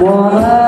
Muhammad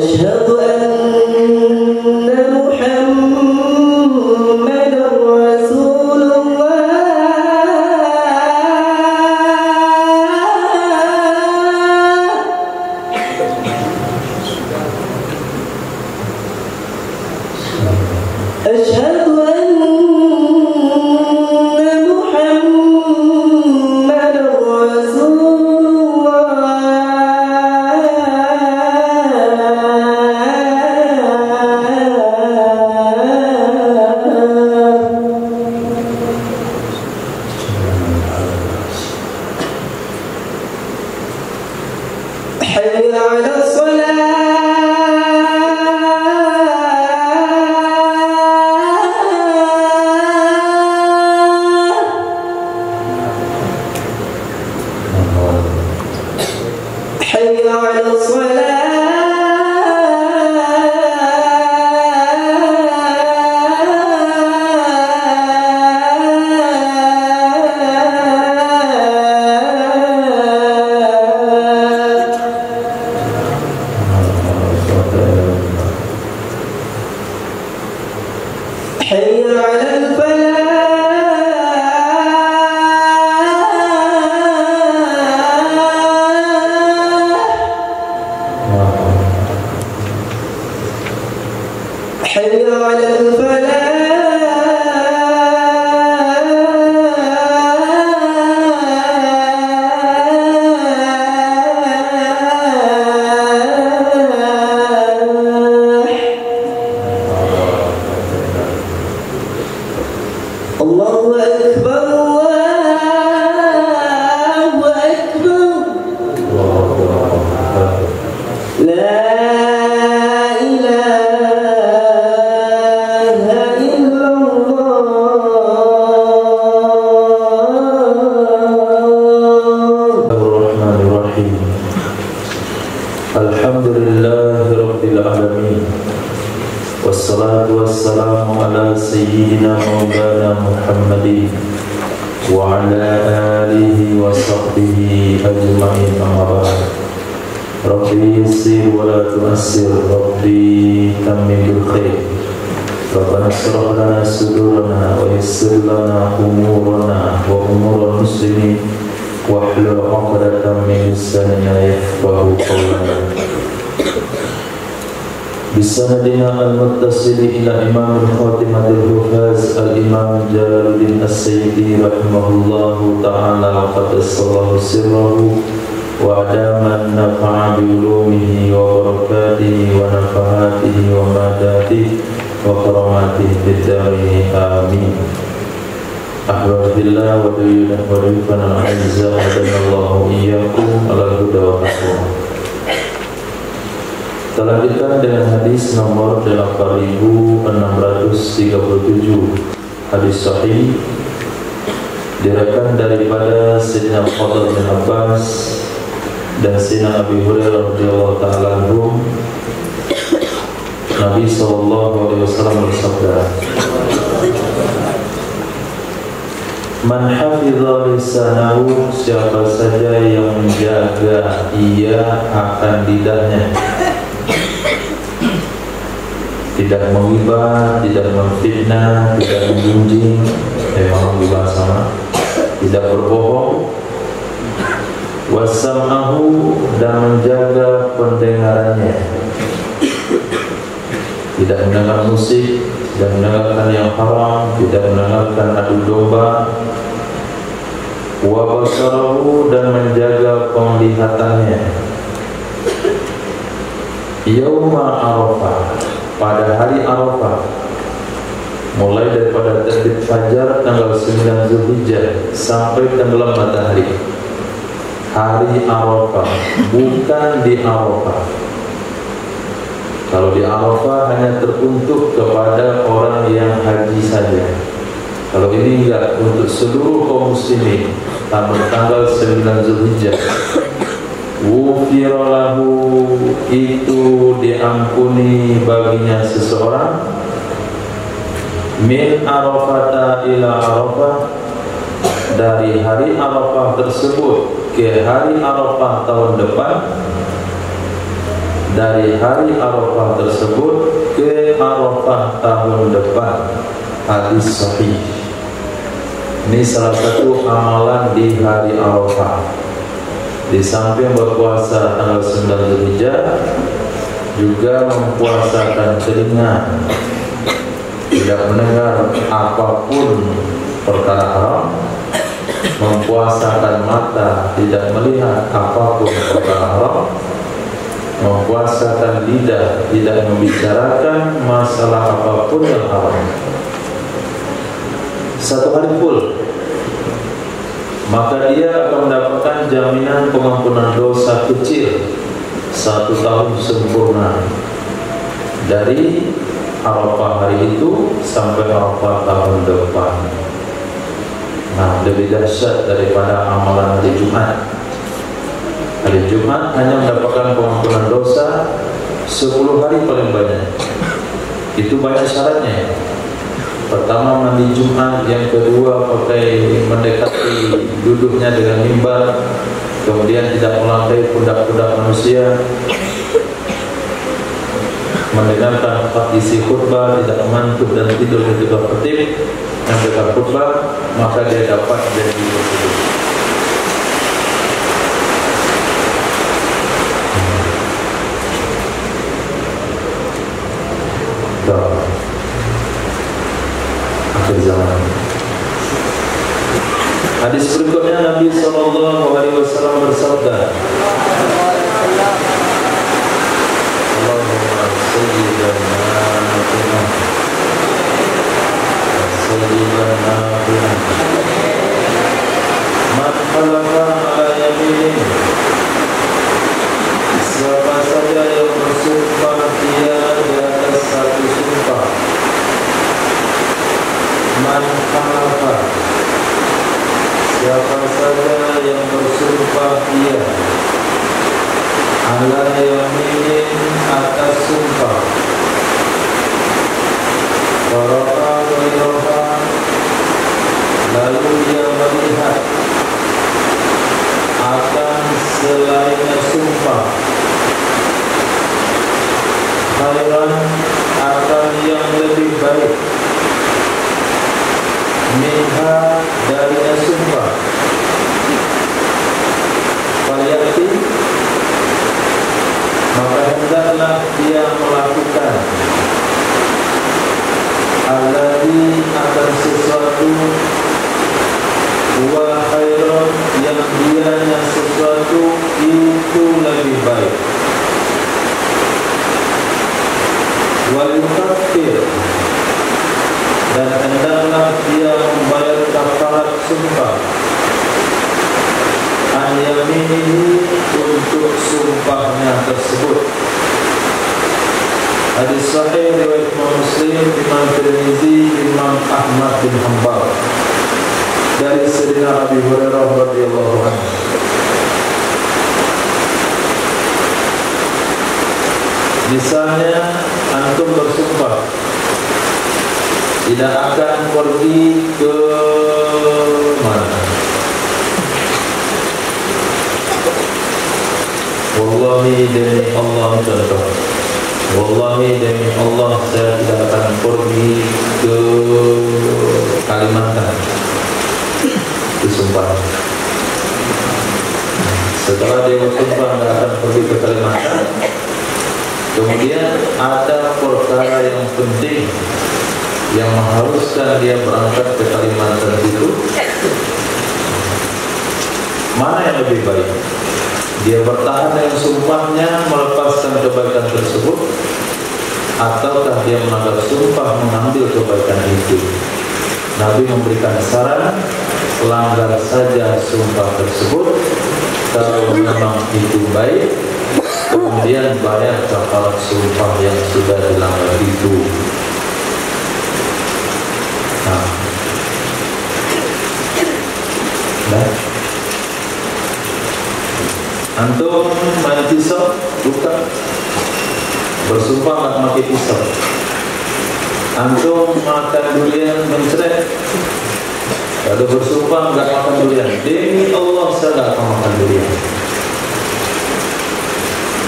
أشهد أن محمدًا رسول الله أشهد أن محمدًا رسول حي على حي على حي على حي على الله أكبر الله أكبر لا Alhamdulillah Rabbil Alamin. Wassalatu wassalamu ala sayyidina maulana Muhammadin wa ala alihi wa sahbihi ajma'in, amma ba'd. Rabbi yassir wa la tu'assir, Rabbi tammim bil khair. Rabbana shrah lana sudurana wa yassir lana umurana wa umura muslimin wahlul 'uqdatam min lisanina yafqahu qawlana. Bisanadina al-muttasili ila imam al-khatimatil hufaz al-imam Jalaluddin as-Sayyidi rahimahullahu ta'ala wa qaddasallahu sirrahu wa adaman nafa'a bi ulumihi wa barakatihi wa nafahatihi wa madatihi wa karamatihi bid-darain, amin. Ahbabbillah wa duyufana al-aizza wa danallahu iyyakum ala huda wa taqwa. Kita lanjutkan dengan hadis nomor 8637, hadis sahih diriwayatkan daripada Sayyidina Fadl bin Abbas dan Sayyidina Abi Hurairah radhiyallahu ta'ala anhum. Nabi sallallahu alaihi wasallam bersabda, man hafidha lisanahu, siapa saja yang menjaga ia akan lidahnya, tidak menghibah, tidak memfitnah, tidak mengunjing, menghibah sama, tidak berbohong, wasam'ahu, dan menjaga pendengarannya, tidak mendengar musik, tidak mendengarkan yang haram, tidak mendengarkan adu domba, wa basarahu, dan menjaga penglihatannya, yauma Arafah, pada hari Arafah, mulai daripada terbit fajar tanggal 9 Zulhijjah sampai tenggelam matahari. Hari Arafah, bukan di Arafah. Kalau di Arafah hanya teruntuk kepada orang yang haji saja. Kalau ini enggak, untuk seluruh kaum muslimin. Tanggal 9 Zulhijjah, wufira lahu, itu diampuni baginya seseorang, min Arafata ila Arafah, dari hari Arafah tersebut ke hari Arafah tahun depan, dari hari Arafah tersebut ke Arafah tahun depan. Hadis sahih. Ini salah satu amalan di hari Arafah. Di samping berpuasa tanggal 9 Zulhijjah, juga mempuasakan telinga, tidak mendengar apapun perkara haram, mempuasakan mata, tidak melihat apapun perkara haram, mempuasakan lidah, tidak membicarakan masalah apapun yang haram. Satu hari full, maka dia akan mendapatkan jaminan pengampunan dosa kecil 1 tahun sempurna, dari Arafah hari itu sampai Arafah tahun depan. Nah, lebih dahsyat daripada amalan hari Jumat. Hari Jumat hanya mendapatkan pengampunan dosa 10 hari paling banyak. Itu banyak syaratnya. Pertama, mandi Jumat. Yang kedua, pakai mendekati duduknya dengan mimbar. Kemudian tidak melantai pundak-pundak manusia, mendengarkan isi khutbah, tidak mengantuk dan tidur ketika khatib yang dekat khutbah, maka dia dapat janji tersebut. Akhir zaman. Hadis berikutnya, Nabi SAW bersabda, Allahumma sayyidana sayyidana man khalafa ala yaminin, siapa saja yang bersumpah dia di atas satu sumpah. Man khalafa, siapa saja yang bersumpah dia ala yaminin, atas sumpah, warafa wirafa, lalu dia melihat akan selainnya sumpah, khairan, akan yang lebih baik, minha, darinya sumpah, fayati, maka hendaklah dia melakukan alladhi, akan sesuatu, wa khairan, yang dianya sesuatu itu lebih baik, wal yukaffir, dan hendaklah dia membayar kafarat sumpah, an yaminihi, untuk sumpahnya tersebut. Hadis sahih riwayat Imam Muslim, Imam Tirmizi, Imam Ahmad bin Hanbal, dari Sayyidina Abi Hurairah radhiyallahu anhu. Misalnya antum bersumpah tidak akan pergi ke mana, wallahi demi Allah, contoh, wallahi demi Allah saya tidak akan pergi ke Kalimantan, disumpah. Setelah dia bersumpah tidak akan pergi ke Kalimantan, kemudian ada perkara yang penting yang mengharuskan dia berangkat ke Kalimantan itu, mana yang lebih baik? Dia bertahan dengan sumpahnya, melepaskan kebaikan tersebut, ataukah dia melanggar sumpah mengambil kebaikan itu? Nabi memberikan saran, langgar saja sumpah tersebut. Kalau memang itu baik, kemudian bayar kafarat sumpah yang sudah dilanggar itu. Nah, antum main pisau, bukan, bersumpah nggak pakai pisau. Antum makan durian mencret, lalu bersumpah nggak makan durian. Demi Allah saya nggak akan makan durian.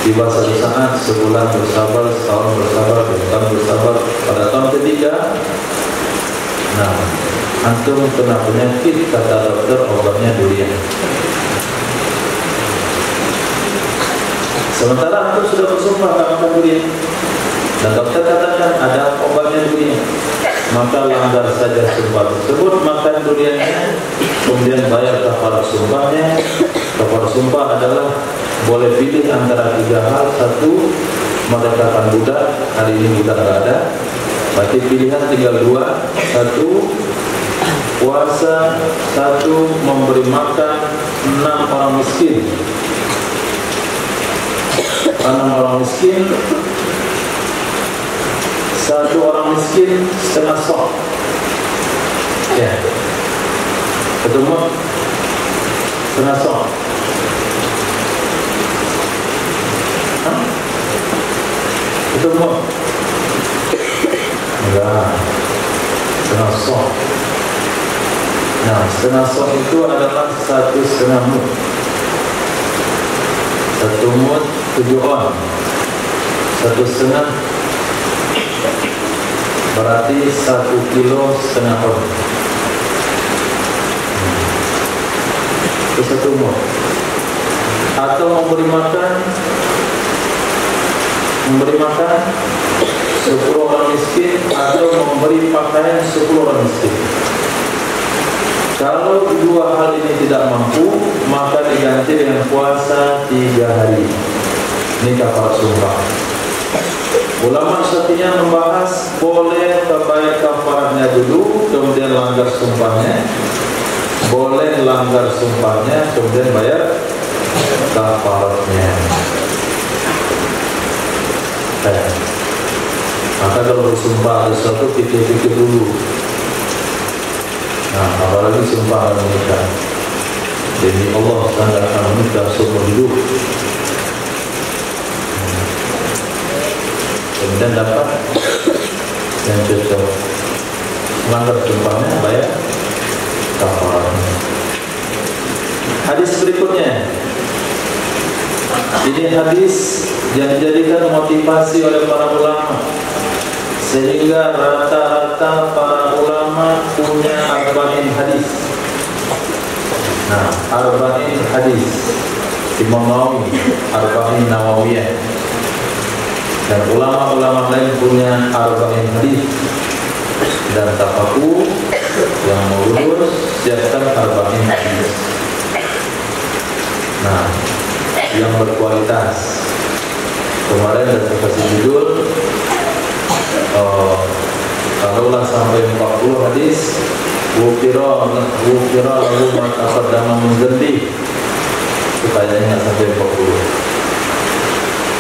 Tiba satu saat, sebulan bersabar, setahun bersabar, 2 tahun bersabar. Pada tahun ketiga, nah, antum kena penyakit, kata dokter, obatnya durian. Sementara antum sudah bersumpah tak makan durian, dan dokter katakan ada obatnya durian, maka langgar saja sumpah tersebut, makan duriannya, kemudian bayar kafarat sumpahnya. Kafarat sumpah adalah boleh pilih antara 3 hal. 1, merdekakan budak. Hari ini budak tidak ada, berarti pilihan tinggal 2. 1, puasa. 1, memberi makan 6 orang miskin. 6 orang miskin, 1 orang miskin setengah sok. Ya, ketemu setengah sok. Ketemu enggak, setengah sok. Nah, setengah sok itu adalah 1,5 mud. 1 mud 7 on, 1,5 berarti 1,5 kilo on. Itu 1 mud. Atau memberi makan 10 orang miskin, atau memberi pakaian 10 orang miskin. Kalau 2 hal ini tidak mampu, maka diganti dengan puasa 3 hari. Ini kafarat sumpah. Ulama Syafi'iyah membahas boleh bayar kafaratnya dulu, kemudian langgar sumpahnya. Boleh langgar sumpahnya, kemudian bayar kafaratnya. Maka kalau bersumpah ada sesuatu, pikir-pikir dulu. Nah, apalagi sumpah menikah. Demi Allah, Anda akan menikah seumur hidup. Kemudian dapat yang cocok, langgar sumpahnya, bayar kafaratnya. Hadis berikutnya. Ini hadis yang dijadikan motivasi oleh para ulama, sehingga rata-rata para ulama punya arba'in hadis. Nah, arba'in hadis Imam Nawawi, arba'in Nawawiyah, dan ulama-ulama lain punya arba'in hadis. Dan tafaku yang mau lulus siapkan arba'in hadis. Nah, yang berkualitas. Kemarin ada kasih judul, taruhlah sampai 40 hadis, wukira lalu mataqaddama min dzambi, supaya ingat sampai 40.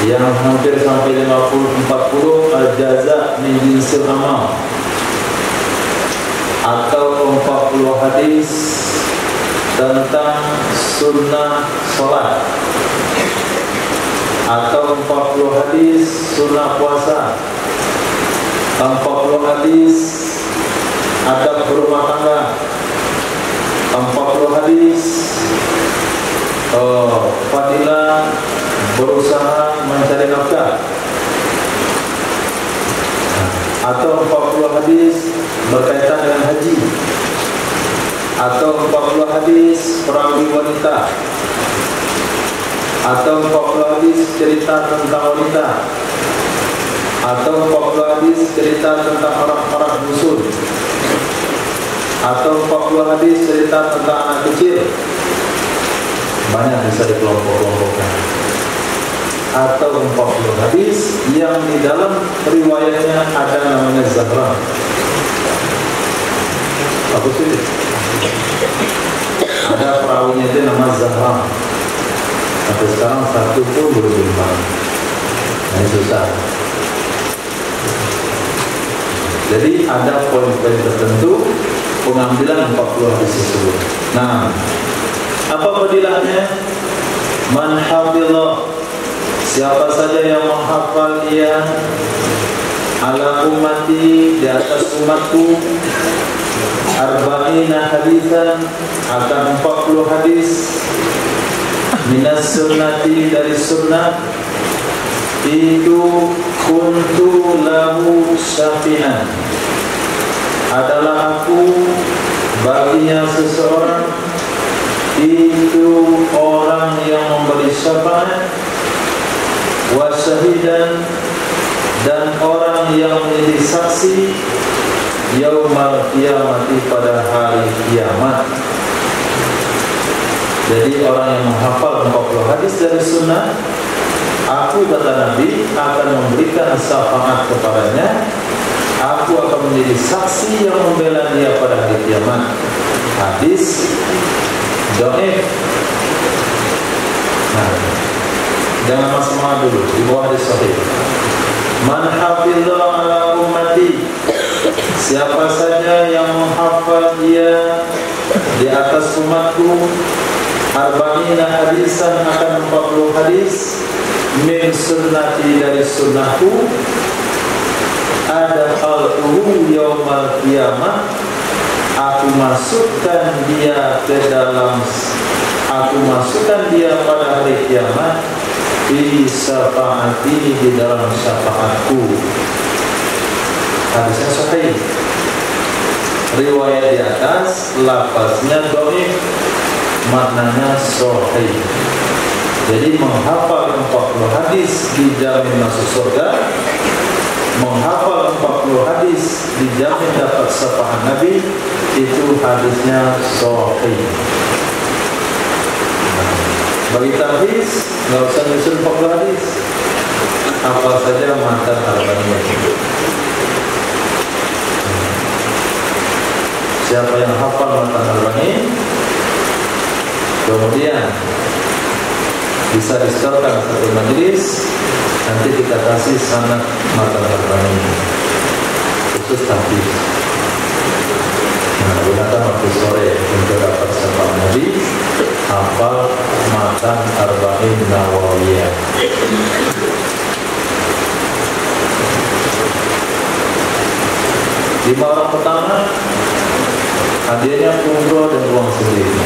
Yang hampir sampai 40 al-jaza min jinsil amal, atau 40 hadis tentang sunnah sholat, atau 40 hadis sunnah puasa, 40 hadis adab berumah tangga, 40 hadis fadilah berusaha mencari nafkah, atau 40 hadis berkaitan dengan haji, atau 40 hadis perawi wanita, atau 40 hadis cerita tentang wanita, atau 40 hadis cerita tentang orang-orang dusun, atau 40 hadis cerita tentang anak kecil. Banyak bisa dikelompok-kelompokkan. Atau 40 hadis yang di dalam riwayatnya ada namanya Zahra. Apa sih? Ada perawinya itu nama Zahra. Sampai sekarang satu pun belum diimpan. Nah, ini susah. Jadi ada poin-poin tertentu pengambilan 40 hadis tersebut. Nah, apa fadilahnya? Man hafidha, siapa saja yang menghafal dia, ala ummati, di atas umatku, arba'ina hadisan, akan 40 hadis, minas sunnati, dari sunnah, itu kuntu lahu syafi'an, adalah aku baginya seseorang, itu orang yang memberi syafaat, wa syahidan, dan orang yang menjadi saksi, yaumal qiyamati, pada hari kiamat. Jadi orang yang menghafal 40 hadis dari sunnah, aku, kata Nabi, akan memberikan syafaat kepadanya, aku akan menjadi saksi yang membela dia pada hari kiamat. Hadis dhaif. Nah, jangan mas-mas dulu, di bawah hadis sahih. Man hafizha ala ummati, siapa saja yang menghafal dia di atas umatku, arba'ina hadisan, akan 40 hadis, min sunnati, dari sunnahku, ada al-uhu yaumal qiyamah, aku masukkan dia ke dalam, aku masukkan dia pada hari kiamat, fi syafaati, di dalam syafaatku. Hadisnya sahih. Riwayat di atas lafaznya dhaif, maknanya sahih. Jadi menghafal 40 hadis dijamin masuk surga, menghafal 40 hadis dijamin dapat syafaat Nabi, itu hadisnya sahih. Bagi tahfiz, nggak usah nyusun 40 hadis, hafal saja matan arba'in. Siapa yang hafal matan arba'in, kemudian bisa disetorkan satu majelis, nanti kita kasih sanad matan arba'in khusus tahfiz. Nah, gunakan waktu sore untuk dapat syafaat Nabi, hafal matan arba'in nawawiyah. Lima orang pertama hadiahnya umroh dan uang sendiri.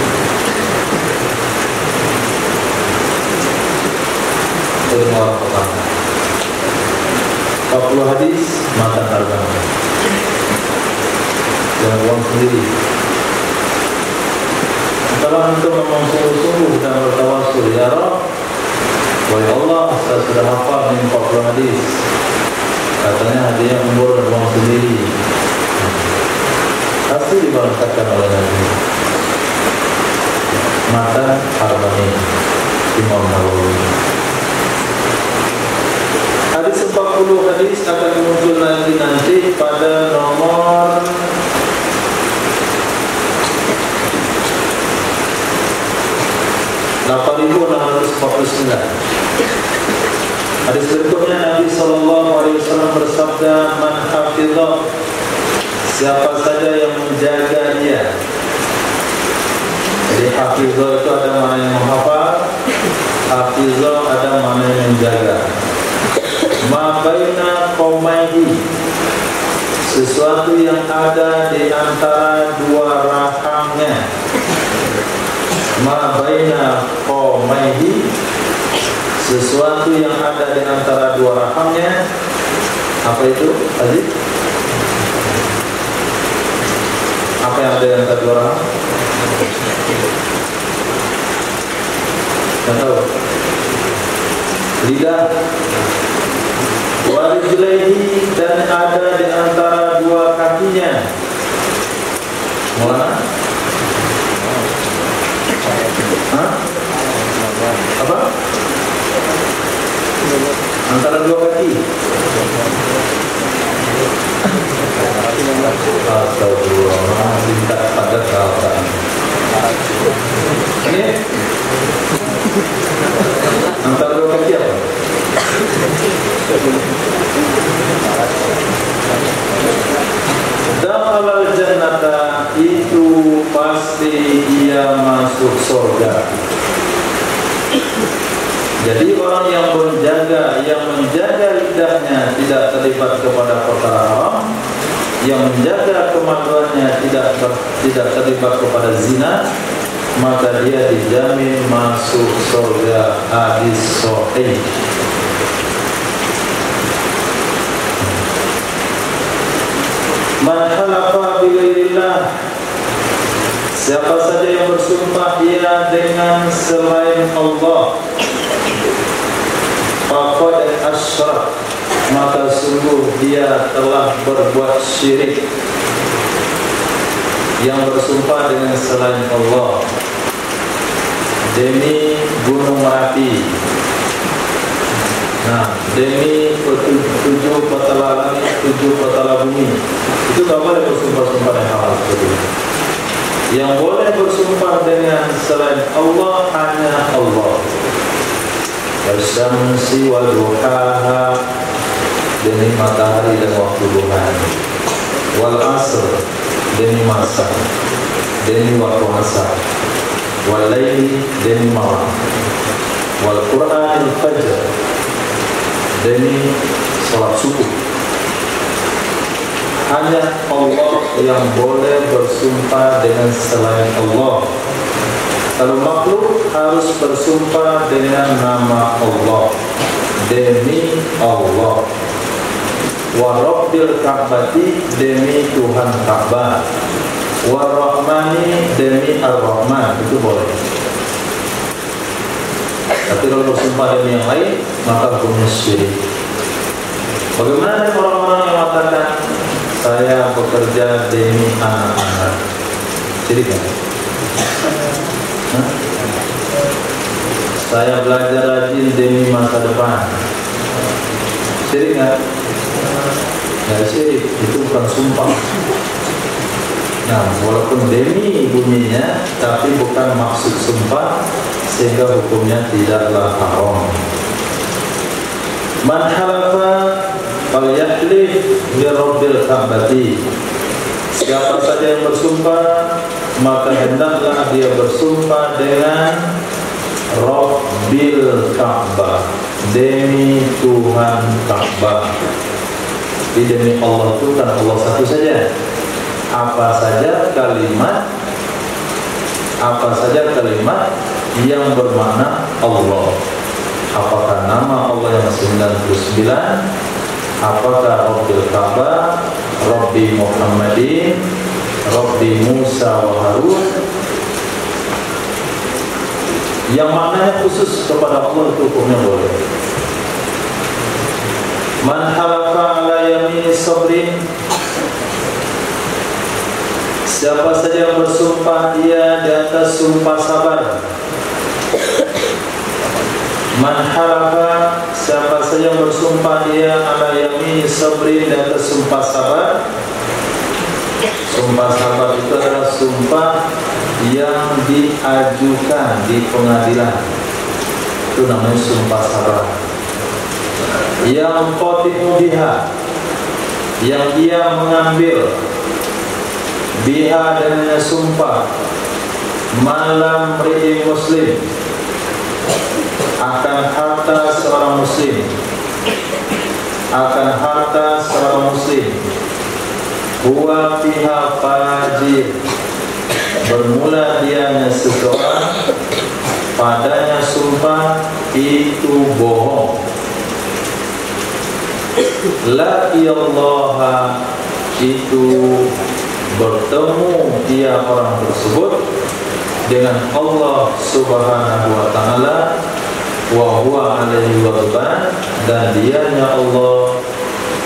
Itu 5 orang pertama. 40 hadis matan arba'in dan uang sendiri. Kalau antum memang sungguh-sungguh dan bertawasul, ya Rabb, wahai Allah, saya sudah hafal 40 hadis, katanya hadiah umroh dan uang sendiri, pasti diberangkatkan oleh Nabi. Matan arba'in Imam Nawawi. Hadis 40 hadis akan muncul lagi nanti pada nomor 8.649. Hadis berikutnya Nabi SAW bersabda, man hafizah, siapa saja yang menjaga dia. Jadi hafizah itu ada mana yang menghafal, hafizah ada mana yang menjaga. Ma baina qaumaihi, sesuatu yang ada di antara dua rahangnya. Ma baina qaumaihi, sesuatu yang ada di antara dua rahangnya. Apa itu tadi? Apa yang ada di antara dua rahang? Tidak tahu. Lidah. Warijlaihi, dan ada di antara dua kakinya. Mana? Hah? Apa? Antara dua kaki. Astagfirullah, tidak padat kata. Ini antara dua kaki apa? Dakhalal jannata, itu pasti ia masuk surga. Jadi orang yang menjaga lidahnya tidak terlibat kepada perkara haram, yang menjaga kemaluannya tidak terlibat kepada zina, maka dia dijamin masuk surga. Hadis sahih. Man halafa bighairillah, siapa saja yang bersumpah ia dengan selain Allah, faqad asyrak, maka sungguh dia telah berbuat syirik. Yang bersumpah dengan selain Allah demi gunung Merapi, demi tujuh petala langit, tujuh petala bumi, itu tak boleh bersumpah-sumpah yang halal seperti itu. Yang boleh bersumpah dengan selain Allah hanya Allah. Wasyamsi wal duhaha, demi matahari dan waktu duha. Wal asr, demi masa, demi waktu asar. Wal laili, demi malam. Wal Qur'anil fajr, demi sholat subuh. Hanya Allah yang boleh bersumpah dengan selain Allah. Kalau makhluk harus bersumpah dengan nama Allah, demi Allah. Wa Rabbil Ka'bati, demi Tuhan Ka'bah. Wa Rahmani, demi Ar-Rahman, itu boleh. Tapi kalau bersumpah demi yang lain, maka hukumnya syirik. Bagaimana orang-orang yang mengatakan saya bekerja demi anak-anak? Syirik kan? Saya belajar rajin demi masa depan. Syirik kan? Ya syirik, itu bukan sumpah. Nah, walaupun demi bunyinya, tapi bukan maksud sumpah, sehingga hukumnya tidaklah haram. Man halafa falyahlif bi Rabbil Ka'bati, siapa saja yang bersumpah, maka hendaklah dia bersumpah dengan Rabbil Ka'bah, demi Tuhan Ka'bah. Demi Allah itu kan Allah satu saja. Apa saja kalimat yang bermakna Allah. Apakah nama Allah yang 99? Apakah Rabbil Ka'bah, Rabbi Muhammadin, Rabbi Musa wa Harun? Yang maknanya khusus kepada Allah itu hukumnya boleh. Man halafa ala yamini sabrin, siapa saja yang bersumpah dia di atas sumpah sabar. Man halafa, siapa saja yang bersumpah dia ala yamini sabrin, di atas sumpah sabar. Sumpah sabar itu adalah sumpah yang diajukan di pengadilan, itu namanya sumpah sabar. Yang qati'u biha, yang dia mengambil biha dengan sumpah, malam ri'i muslim, akan harta seorang muslim, akan harta seorang muslim. Huwa fiha fajir, bermula dianya seseorang, padanya sumpah itu bohong. Laqiyallaha, itu bertemu dia orang tersebut dengan Allah Subhanahu wa taala, wa huwa alaihi ghadban, dan dianya Allah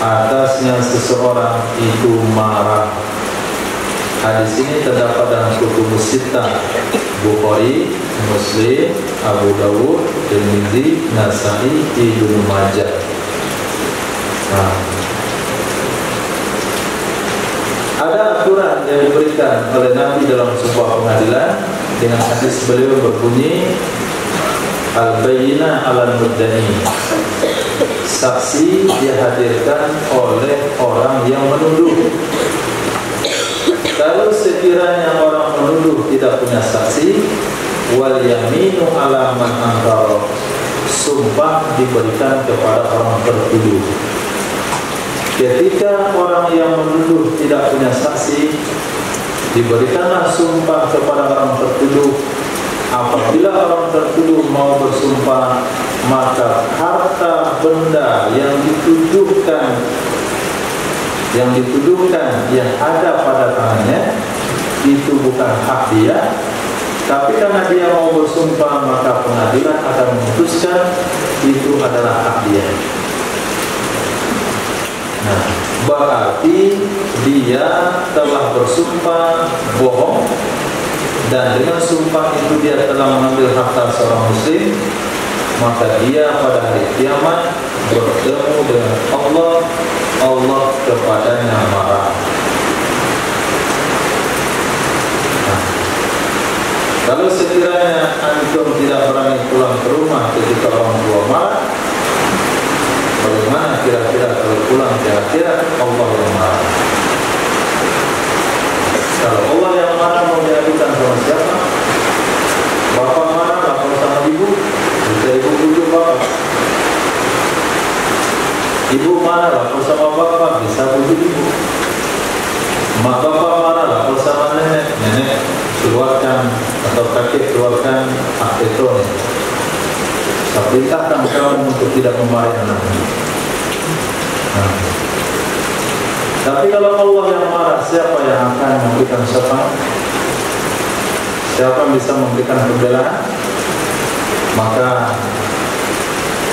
atasnya seseorang itu marah. Hadis ini terdapat dalam kutubus sittah, Bukhari, Muslim, Abu Dawud, Tirmidzi, Nasa'i, Ibnu Majah. Ada aturan yang diberikan oleh Nabi dalam sebuah pengadilan dengan hadis beliau berbunyi al-bayyinah 'alal mudda'i, saksi dihadirkan oleh orang yang menuduh. Kalau sekiranya orang menuduh tidak punya saksi, wal yaminu 'ala man ankara, sumpah diberikan kepada orang tertuduh. Ketika orang yang menuduh tidak punya saksi, diberikanlah sumpah kepada orang tertuduh apabila orang tertuduh mau bersumpah, maka harta benda yang dituduhkan yang ada pada tangannya itu bukan hak dia, tapi karena dia mau bersumpah maka pengadilan akan memutuskan itu adalah hak dia. Nah, berarti dia telah bersumpah bohong, dan dengan sumpah itu dia telah mengambil harta seorang muslim, maka dia pada hari kiamat bertemu dengan Allah kepadanya marah. Nah, kalau sekiranya antum tidak berani pulang ke rumah ketika orang tua marah, bagaimana kira-kira kalau pulang ke akhirat Allah yang marah? Kalau Allah yang marah mau diadukan sama siapa? Bapak marah lapor sama ibu, bisa ibu bujuk bapak. Ibu marah lapor sama bapak, bisa bujuk ibu. Mak bapak marah lapor sama nenek, nenek keluarkan atau kakek keluarkan akteton. Saya perintahkan kamu untuk tidak memarahi anaknya. Nah. Tapi kalau Allah yang marah, siapa yang akan memberikan syafaat? Siapa yang bisa memberikan pembelaan? Maka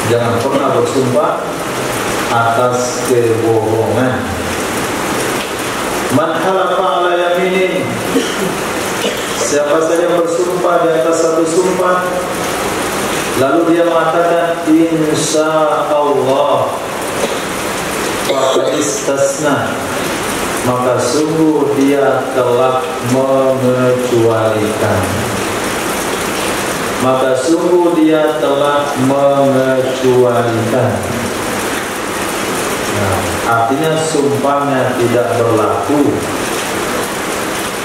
jangan pernah bersumpah atas kebohongan. Man halafa ala yaminin, siapa saja bersumpah di atas satu sumpah, lalu dia mengatakan insya Allah istasna, maka sungguh dia telah mengecualikan. Nah, artinya sumpahnya tidak berlaku.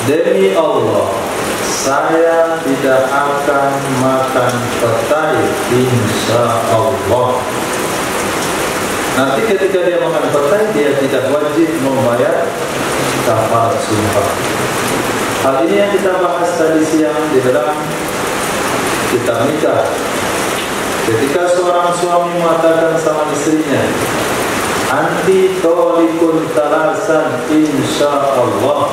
Demi Allah, saya tidak akan makan petai insya Allah. Nanti ketika dia makan petai, dia tidak wajib membayar kafarat sumpah. Hal ini yang kita bahas tadi siang di dalam kitab nikah. Ketika seorang suami mengatakan sama istrinya, anti tolikun talasan insya Allah,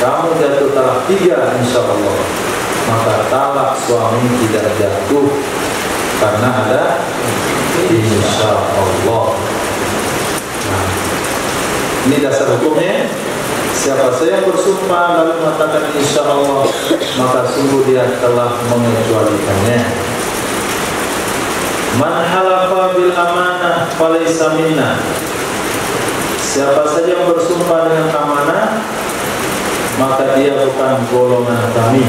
kamu jatuh talak 3 insya Allah, maka talak suami tidak jatuh karena ada insya Allah. Nah, ini dasar hukumnya. Siapa saja bersumpah lalu mengatakan insya Allah, maka sungguh dia telah mengecualikannya. Man halafa bil amanah falaysa minna, siapa saja yang bersumpah dengan amanah, maka dia bukan golongan kami.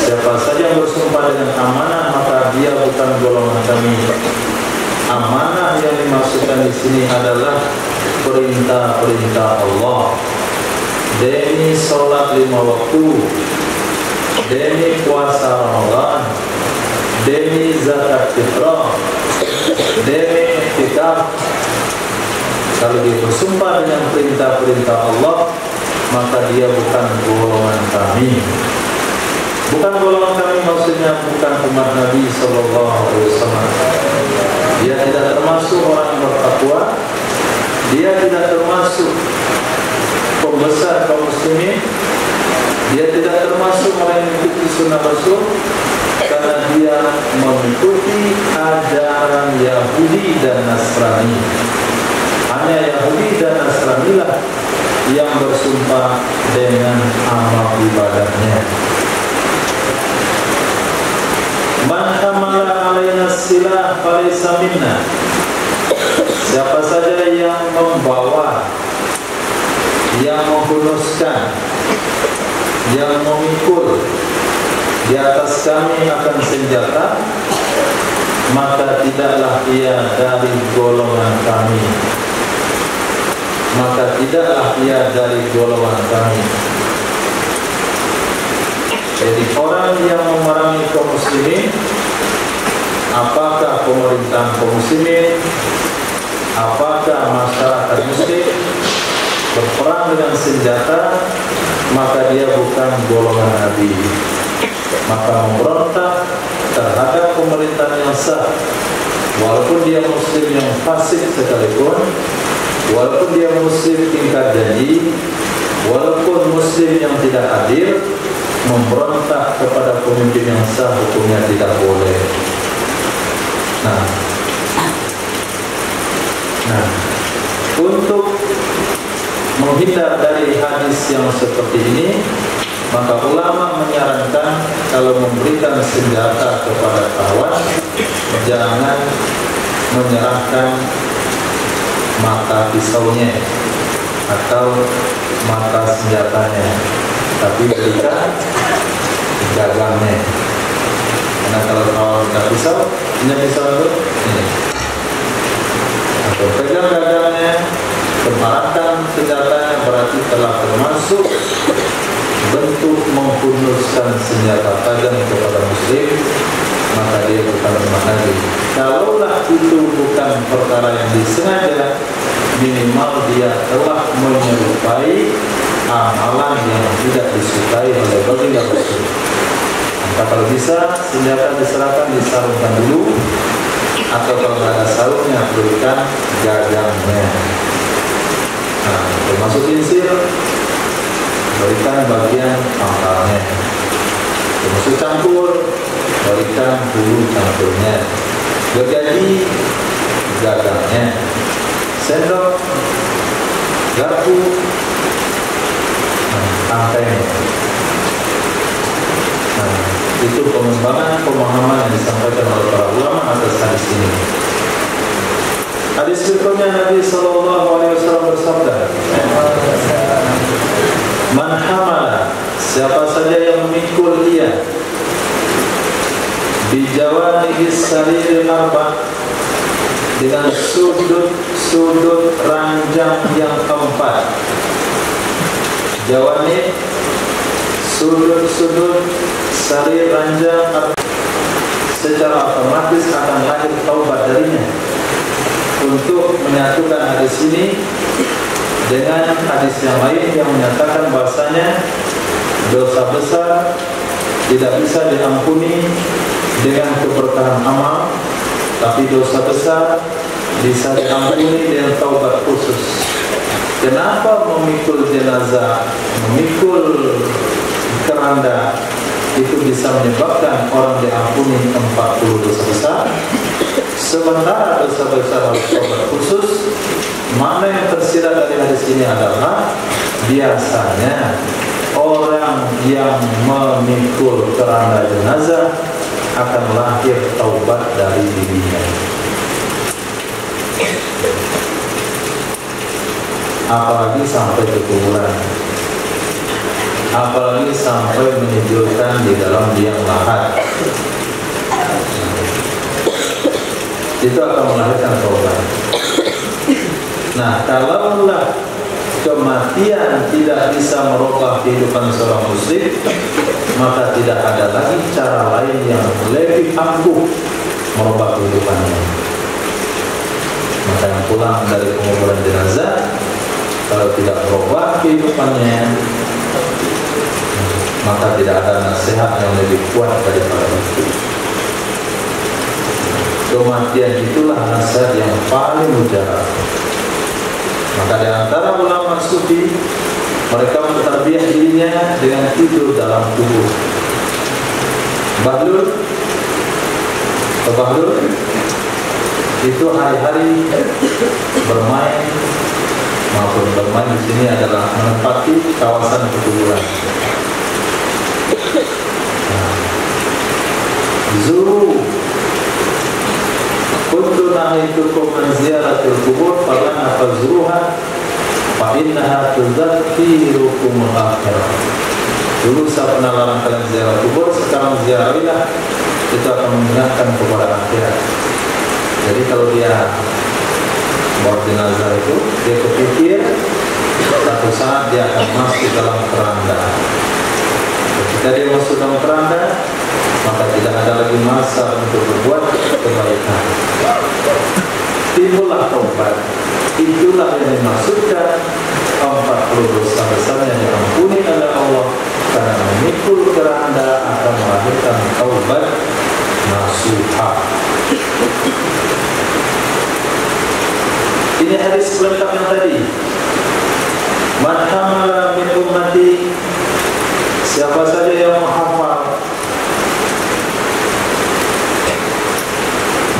Siapa saja yang bersumpah dengan amanah, maka dia bukan golongan kami. Amanah yang dimaksudkan di sini adalah perintah-perintah Allah. Demi sholat 5 waktu, demi puasa Ramadan, demi zakat fitrah, demi iktikaf. Kalau dia bersumpah dengan perintah-perintah Allah, maka dia bukan golongan kami. Bukan golongan kami maksudnya bukan umat Nabi SAW. Dia tidak termasuk orang yang bertakwa. Dia tidak termasuk pembesar kaum muslimin. Dia tidak termasuk orang yang mengikuti sunnah Rasul, karena dia mengikuti ajaran Yahudi dan Nasrani. Hanya Yahudi dan Nasrani lah yang bersumpah dengan amal ibadahnya. Man hamala alaina silah falaysa minna, siapa saja yang membawa, yang menghunuskan, yang memikul di atas kami akan senjata, maka tidaklah ia dari golongan kami. Jadi orang yang memerangi kaum muslimin, apakah pemerintahan kaum muslimin, apakah masyarakat muslim, berperang dengan senjata, maka dia bukan golongan Nabi. Maka memberontak terhadap pemerintahan yang sah, walaupun dia muslim yang fasik sekalipun, walaupun dia muslim tingkat janji, walaupun muslim yang tidak adil, memberontak kepada pemimpin yang sah hukumnya tidak boleh. Nah, untuk menghindar dari hadis yang seperti ini, maka ulama menyarankan kalau memberikan senjata kepada kawan, jangan menyerahkan mata pisaunya atau mata senjatanya, tapi berikan gagangnya. Karena kalau kawan tidak pisau, punya pisau itu ini, atau pegang gagangnya, kemarakan senjatanya, berarti telah termasuk bentuk menghunuskan senjata tajam kepada muslim, maka dia bukan lagi. Kalaulah itu bukan perkara yang disengaja, minimal dia telah menyerupai amalan yang tidak disukai oleh baginda Rasul. Maka kalau bisa senjata diserahkan, disarungkan dulu, atau kalau ada sarungnya berikan gagangnya. Nah, termasuk insir, berikan bagian pangkalnya. Termasuk campur, berikan hulu campurnya. Gergaji, gagangnya. Sendok, garpu, tangkainya. Nah, itu pengembangan pemahaman yang disampaikan oleh para ulama atas hadis ini. Hadis berikutnya Nabi SAW bersabda, "Man hamala, siapa saja yang memikul dia, bijawanihi sariri arba, dengan sudut ranjang yang keempat." Jawani, sudut sarir ranjang, secara otomatis akan lahir taubat darinya. Untuk menyatukan hadis ini dengan hadis yang lain yang menyatakan bahasanya dosa besar tidak bisa diampuni dengan keberkahan amal, tapi dosa besar bisa diampuni dengan taubat khusus. Kenapa memikul jenazah, memikul keranda itu bisa menyebabkan orang diampuni 40 dosa besar, sementara dosa besar harus taubat khusus? Mana yang tersirat dari hadis ini adalah biasanya orang yang memikul keranda jenazah akan lahir taubat dari dirinya. Apalagi sampai ke kuburan, apalagi sampai menidurkan di dalam liang lahat, itu akan melahirkan taubat. Nah, kalaulah kematian tidak bisa merubah kehidupan seorang muslim, maka tidak ada lagi cara lain yang lebih ampuh merubah kehidupannya. Maka yang pulang dari penguburan jenazah, kalau tidak merubah kehidupannya, maka tidak ada nasihat yang lebih kuat daripada itu. Kematian itulah nasihat yang paling mujarab. Maka di antara ulama sufi, mereka mentarbiyah dirinya dengan tidur dalam kubur. Bahlul itu hari-hari bermain, maupun bermain di sini adalah menempati kawasan kuburan. Zuru kuntu nahitukum an ziyaratil kubur falam fazruha fa innaha tudzakirukum al-akhirah. Dulu saya pernah larang kalian ziarah kubur, sekarang ziarahilah, itu akan mengingatkan kepada akhirat. Jadi kalau dia bawa jenazah itu, dia kepikir satu saat dia akan masuk dalam keranda. Ketika dia masuk dalam keranda, maka tidak ada lagi masa untuk berbuat kebaikan. Timbullah taubat. Itulah yang dimaksudkan 40 makhluk dosa besarnya diampuni oleh Allah, karena memikul keranda akan melahirkan taubat nasuha. Ini hadis lengkap yang tadi. Man hamala min ummati, siapa saja yang menghafal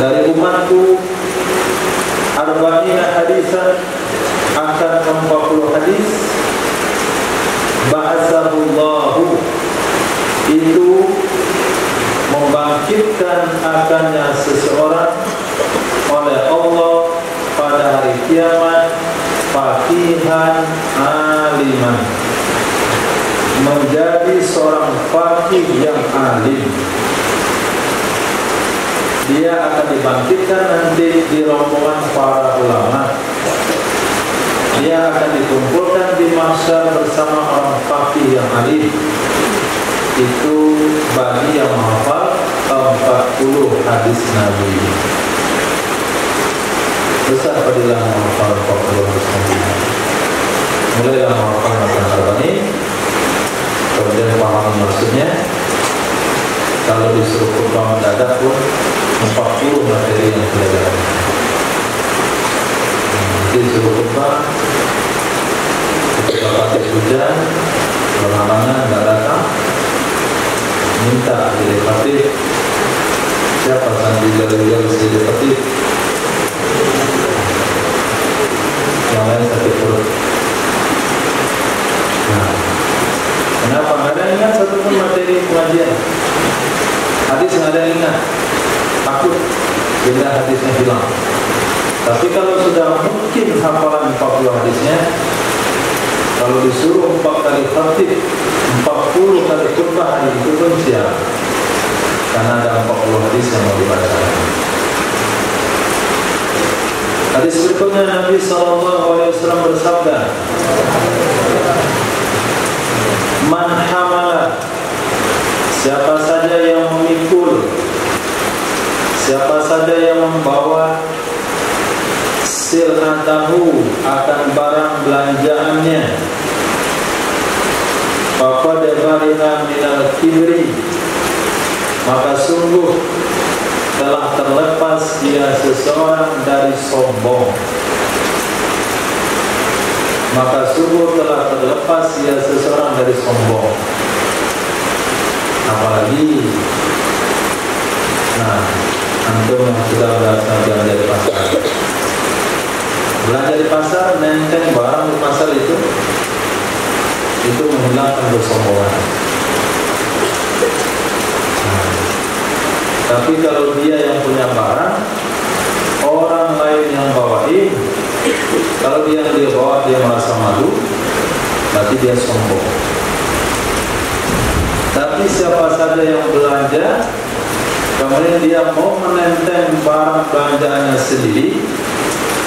dari umatku arba'ina hadisan, akan 40 hadis, ba'atsahullahu, itu membangkitkan akannya seseorang oleh Allah pada hari kiamat, faqihan aliman, menjadi seorang faqih yang alim. Dia akan dibangkitkan nanti di rombongan para ulama. Dia akan dikumpulkan di mahsyar bersama orang faqih yang alim. Itu bagi yang menghafal 40 hadis Nabi. Besar fadilah menghafal 40 hadis Nabi. Mulai menghafal matan arba'in, kemudian paham maksudnya. Kalau disuruh khutbah mendadak pun 40 materi yang belajar. Disuruh khutbah, ketika pakai hujan, berhalangan nggak datang, minta jadi khatib. Siapa sandi gagal jadi khatib? Yang lain sakit perut. Nah, kenapa nggak ada ingat satu pun materi pengajian? Hadis nggak ada ingat, takut bila hadisnya hilang. Tapi kalau sudah mungkin hafalan 40 hadisnya, kalau disuruh 4 kali khatib, 40 kali khutbah hari itu pun siap, karena ada 40 hadis yang mau dibaca. Hadis berikutnya Nabi SAW bersabda, man hamala, siapa saja yang memikul, siapa saja yang membawa silatahu, akan barang belanjaannya, faqad bari'a minal kibri, maka sungguh telah terlepas dia seseorang dari sombong. Maka sungguh telah terlepas dia seseorang dari sombong. Apalagi, nah, antum yang sudah berasa belanja di pasar. Belanja di pasar, nenteng barang di pasar itu menghilangkan kesombongan. Nah, tapi kalau dia yang punya barang, orang lain yang bawain, kalau dia yang dia bawa dia merasa malu, berarti dia sombong. Tapi siapa saja yang belanja, kemudian dia mau menenteng barang belanjaannya sendiri,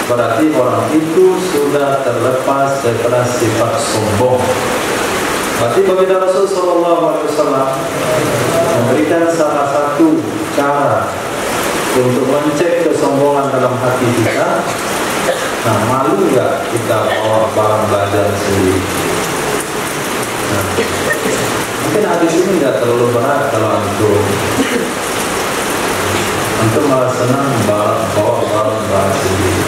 berarti orang itu sudah terlepas daripada sifat sombong. Berarti baginda Rasul SAW memberikan salah satu cara untuk mencek kesombongan dalam hati kita. Nah, malu nggak kita bawa barang belanjaan sendiri? Nah, mungkin hadis ini nggak terlalu berat kalau antum malah senang bawa barang sendiri.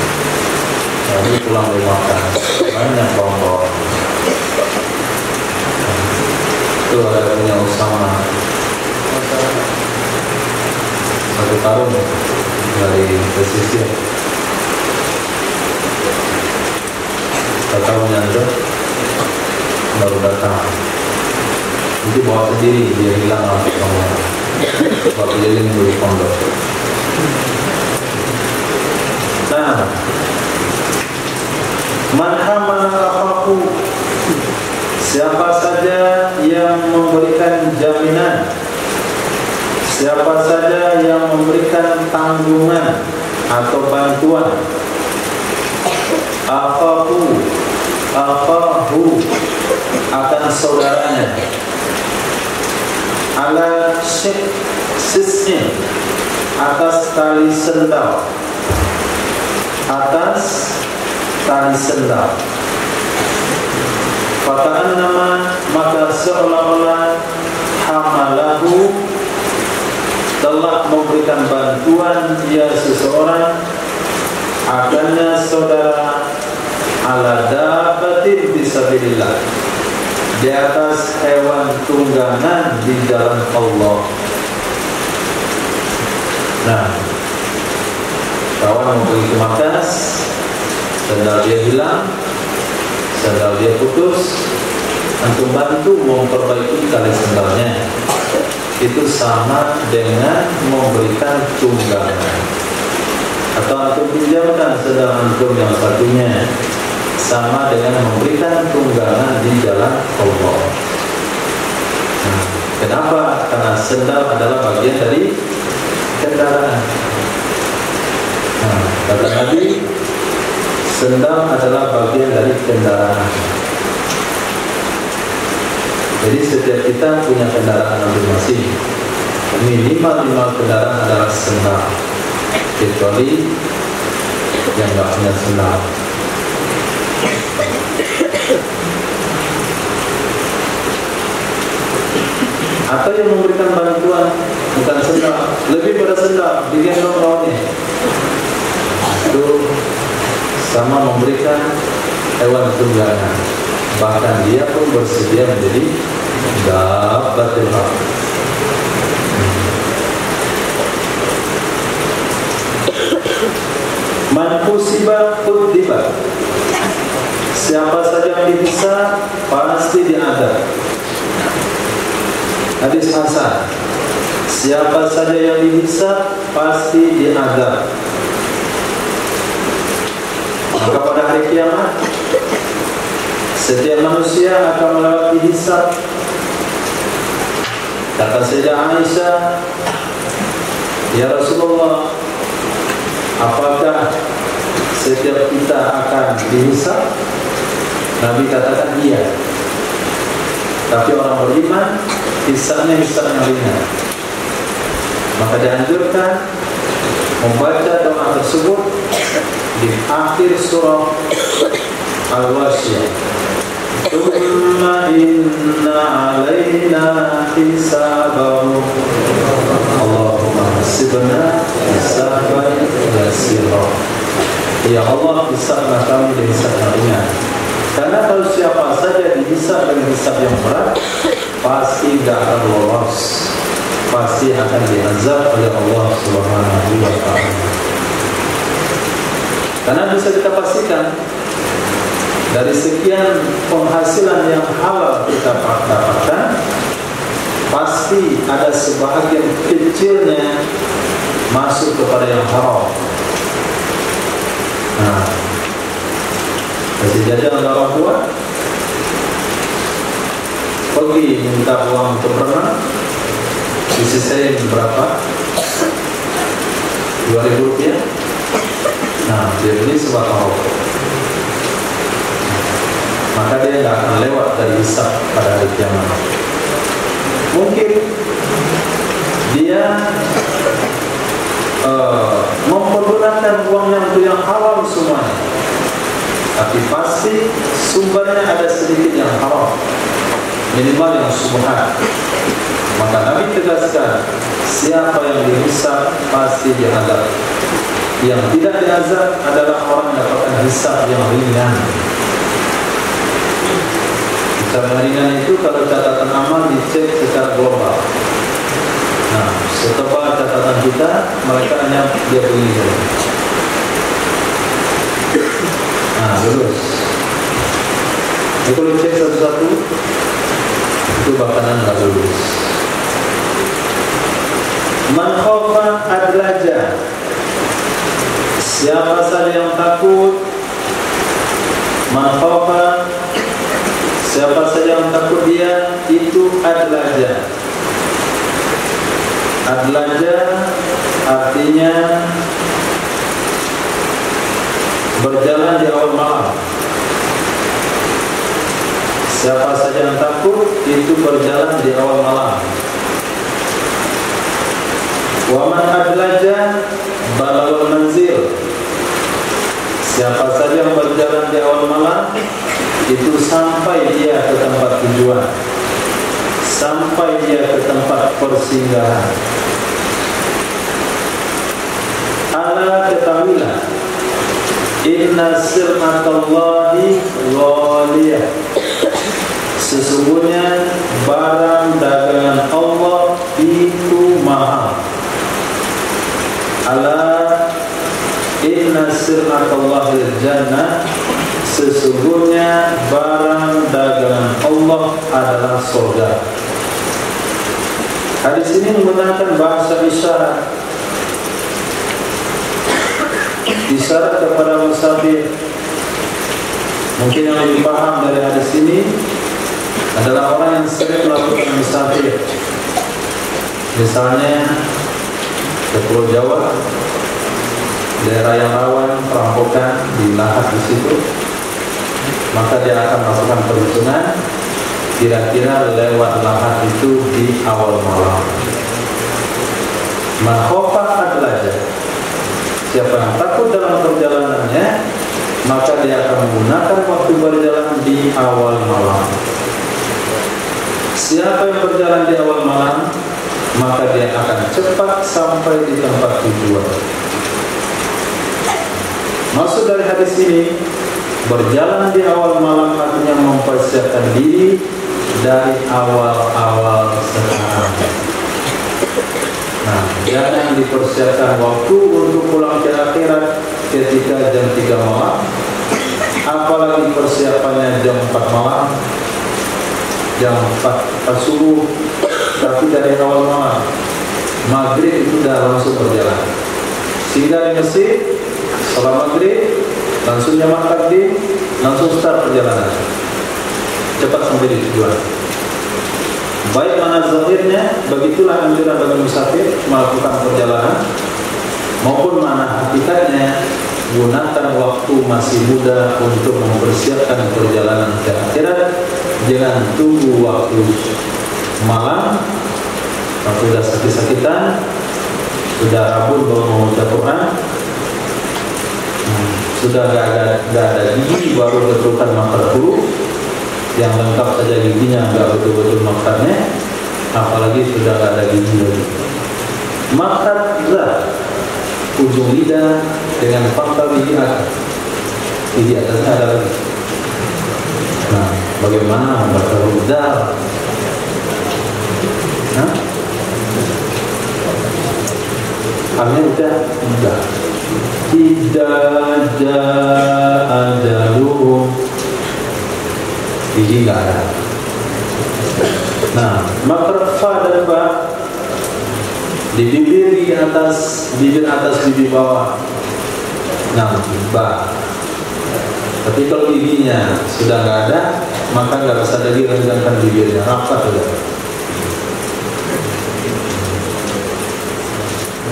Jadi pulang dimakan, banyak bawa. Itu ada punya Usama satu karung dari pesisir. Tahunnya itu baru datang. Itu bawa sendiri, dia hilang langsung sama. Bawa keliling di pondok. Nah, man hamala akhahu, siapa saja yang memberikan jaminan, siapa saja yang memberikan tanggungan atau bantuan, akhahu akan saudaranya, ala sisnya, atas tali sendal, Faka'annama, maka seolah-olah hamalahu, telah memberikan bantuan dia seseorang, akannya saudara, ala dabbatin fisabilillah, di atas hewan tunggangan di jalan Allah. Nah, kawan mau pergi ke markas, sandal dia hilang, sandal dia putus, antum bantu memperbaiki tali sandalnya. Itu sama dengan memberikan tunggangan. Atau antum pinjamkan sandal antum yang satunya, sama dengan memberikan tunggangan di jalan Allah. Nah, kenapa? Karena sandal adalah bagian dari kendaraan. Nah, kata Nabi, sandal adalah bagian dari kendaraan. Jadi setiap kita punya kendaraan masing-masing. Minimal kendaraan adalah sandal, kecuali yang nggak punya sandal. Atau yang memberikan bantuan bukan sendal, lebih pada sendal, digendong kawannya. Itu sama memberikan hewan tunggangan. Bahkan dia pun bersedia menjadi dabbatul haq. Man usiba udiba, siapa saja yang dihisab pasti diadab. Hadis hasan, siapa saja yang dihisab pasti diadab. Maka pada hari kiamat setiap manusia akan melewati hisab. Kata Sayyidah Aisyah, ya Rasulullah, apakah setiap kita akan dihisab? Nabi katakan iya. Tapi orang beriman hisabnya hisab yang ringan. Maka dianjurkan membaca doa tersebut di akhir surah Al-Wasyiyah. Tsumma inna alaina hisabahum. Allahumma hasibna hisaban yasira. Ya Allah, hisablah kami dengan hisab yang ringan. Karena kalau siapa saja dihisab dengan hisab yang berat, pasti tidak akan lolos, pasti akan diazab oleh Allah Subhanahu wa ta'ala. Karena bisa kita pastikan dari sekian penghasilan yang halal kita dapatkan, pasti ada sebahagian kecilnya masuk kepada yang haram. Nah, kasih jajan oleh orang tua, pergi minta uang untuk berenang, disisain berapa? 2.000 rupiah. Nah, dia beli sebatang rokok. Maka dia tidak akan lewat dari hisab pada hari kiamat. Mungkin dia mempergunakan uangnya untuk yang halal semuanya, tapi pasti sumbernya ada sedikit yang haram, minimal yang subhat. Maka Nabi tegaskan, siapa yang dihisab pasti diazab. Yang tidak diazab adalah orang yang dapatkan hisab yang ringan. Hisab yang ringan itu kalau catatan amal dicek secara global. Nah, setelah catatan kita, mereka hanya dia begini saja. Nah, lulus. Jadi kalau cek satu-satu, itu bakalan nggak lulus. Man khawfa adlaja, siapa saja yang takut. Man khawfa, siapa saja yang takut dia itu adlaja. Adlaja artinya berjalan di awal malam. Siapa saja yang takut itu berjalan di awal malam. Wa man adlaja balawal manzil, Siapa saja yang berjalan di awal malam itu sampai dia ke tempat tujuan, sampai dia ke tempat persinggahan. Ala ketahuilah, inna sirnatallahi ghaliyah, sesungguhnya barang dagangan Allah itu mahal. Ala inna sirnatallahi jannah, sesungguhnya barang dagangan Allah adalah surga. Hadis ini menggunakan bahasa isyarat, isyarat kepada musafir. Mungkin yang lebih paham dari hadis ini adalah orang yang sering melakukan musafir, misalnya ke Pulau Jawa, daerah yang rawan perampokan di lahat di situ, maka dia akan melakukan perhitungan kira-kira lewat lahat itu di awal malam. Makhofa adalah siapa yang takut dalam perjalanannya, maka dia akan menggunakan waktu berjalan di awal malam. Siapa yang berjalan di awal malam, maka dia akan cepat sampai di tempat tujuan. Maksud dari hadis ini, berjalan di awal malam artinya mempersiapkan diri dari awal-awal sekarang. Nah, jangan dipersiapkan waktu untuk pulang ke akhirat ketika jam 3 malam, apalagi persiapannya jam 4 malam, jam 4 subuh, tapi dari awal malam. Maghrib itu sudah langsung berjalan. Sehingga di Mesir, sholat maghrib, langsung jamaah takdim, langsung start perjalanan, cepat sampai di tujuan. Baik mana zahirnya, begitulah anjuran bagi musafir melakukan perjalanan, maupun mana hakikatnya, gunakan waktu masih muda untuk mempersiapkan perjalanan ke akhirat. Jangan tunggu waktu malam, waktu sudah sakit-sakitan, sudah rabun baru mau baca Quran, sudah gak ada gigi baru betulkan makan huruf, yang lengkap saja giginya gak betul-betul makannya, apalagi sudah gak ada gigi lagi. Makanlah ujung lidah dengan pangkal gigi atas, gigi atasnya ada lagi. Nah, bagaimana membaca huruf dal? Halnya udah tidak ajaluhum, gigi nggak ada. Nah, maka fa dan ba di bibir, gigi atas, bibir atas, bibir bawah. Nah, ba. Tapi kalau giginya sudah nggak ada, maka nggak usah lagi renggangkan bibirnya, rapat sudah.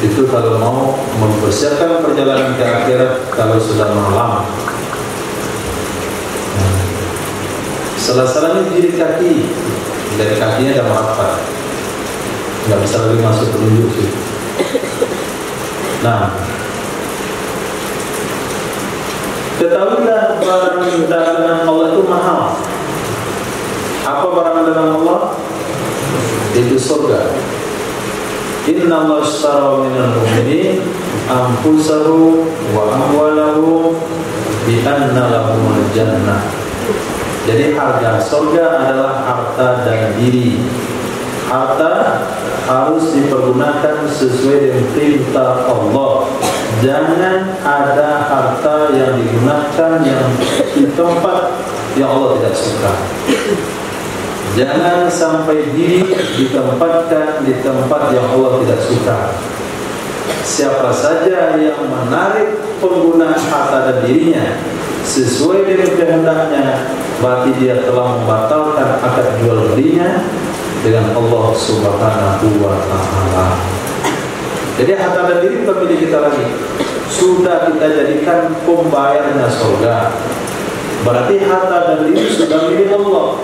Itu kalau mau mempersiapkan perjalanan ke akhirat kalau sudah malam. Salah-salahnya diri kaki, dari kakinya ada merapat, nggak bisa lagi masuk telunjuk sih. Nah, ketahuilah barang dagangan Allah itu mahal. Apa barang dagangan Allah? Itu surga. Inna Allah ashtara minal mu'minin anfusahum wa amwalahum bi anna lahumul jannah. Jadi harga surga adalah harta dan diri. Harta harus dipergunakan sesuai dengan perintah Allah. Jangan ada harta yang digunakan yang di tempat yang Allah tidak suka. Jangan sampai diri ditempatkan di tempat yang Allah tidak suka. Siapa saja yang menarik penggunaan harta dan dirinya sesuai dengan kehendaknya, berarti dia telah membatalkan akad jual belinya dengan Allah Subhanahu wa Ta'ala. Jadi harta dan diri bukan milik kita lagi, sudah kita jadikan pembayarnya surga. Berarti harta dan diri sudah milik Allah.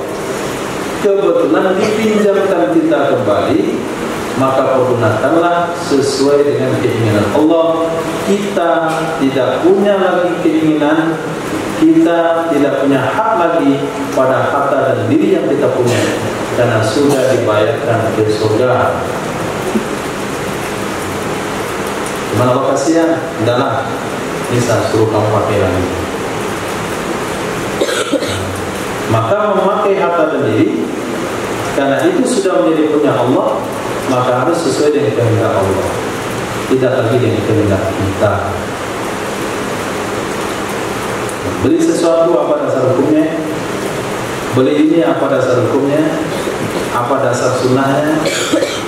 Kebetulan dipinjamkan kita kembali, maka pergunakanlah sesuai dengan keinginan Allah. Kita tidak punya lagi keinginan, kita tidak punya hak lagi pada harta dan diri yang kita punya, karena sudah dibayarkan ke surga. Gimana lokasinya? Adalah bisa suruh kamu pakai lagi. Maka memakai harta dan diri, karena itu sudah menjadi punya Allah, maka harus sesuai dengan kehendak Allah, tidak lagi dengan kehendak kita. Beli sesuatu apa dasar hukumnya? Beli ini apa dasar hukumnya? Apa dasar sunnahnya?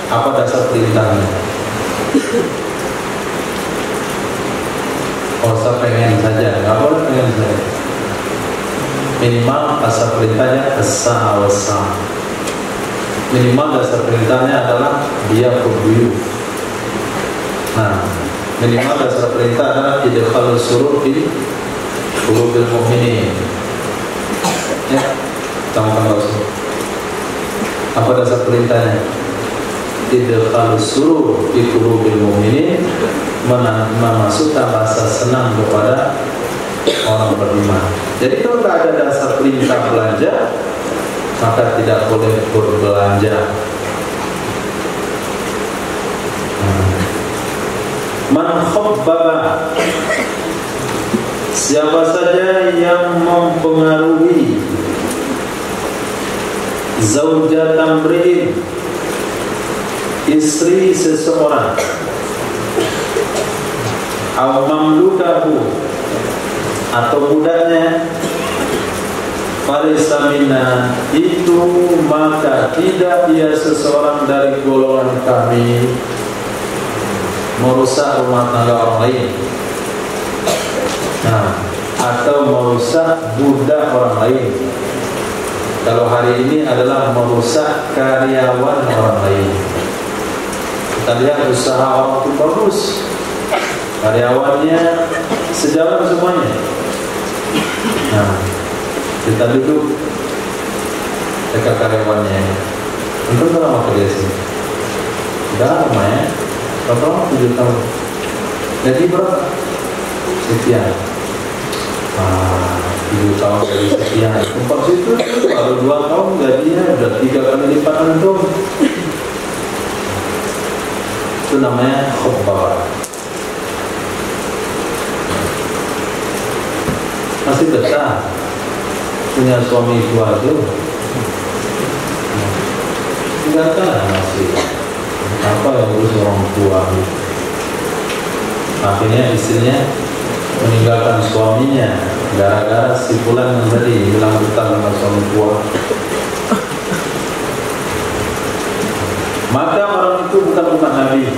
Apa dasar perintahnya? Kalau saya pengen saja, nggak boleh pengen saja. Minimal dasar perintahnya as-sa'a was-sa'a. Minimal dasar perintahnya adalah dia berbuyu. Nah, minimal dasar perintah adalah idkhalus surur fi qulubil mu'minin. Ya, kamu kan tahu. Apa dasar perintahnya? Idkhalus surur fi qulubil mu'minin, memasukkan rasa senang kepada orang beriman. Jadi kalau tidak ada dasar perintah belanja, maka tidak boleh berbelanja. Man khabbaba, siapa saja yang mempengaruhi zaujat tamrin, istri seseorang, aw mamlukahu, atau budaknya, falaysa minna, itu maka tidak dia seseorang dari golongan kami. Merusak rumah tangga orang lain, nah, atau merusak budak orang lain. Kalau hari ini adalah merusak karyawan orang lain. Kita lihat usaha orang itu bagus, karyawannya sejalan semuanya. Nah, kita duduk dekat karyawannya. Untuk berapa kerja sini? Sudah lama ya, berapa? 7 tahun. Jadi berapa? Sekian. 7 tahun dari sekian. Tempat situ baru 2 tahun gajinya udah 3 kali lipat antum. Itu namanya khabbab. Masih betah punya suami tua itu? Enggak kan masih. Apa yang urus orang tua? Akhirnya istrinya meninggalkan suaminya gara-gara si fulan yang tadi bilang betah sama suami tua. Maka orang itu bukan umat Nabi.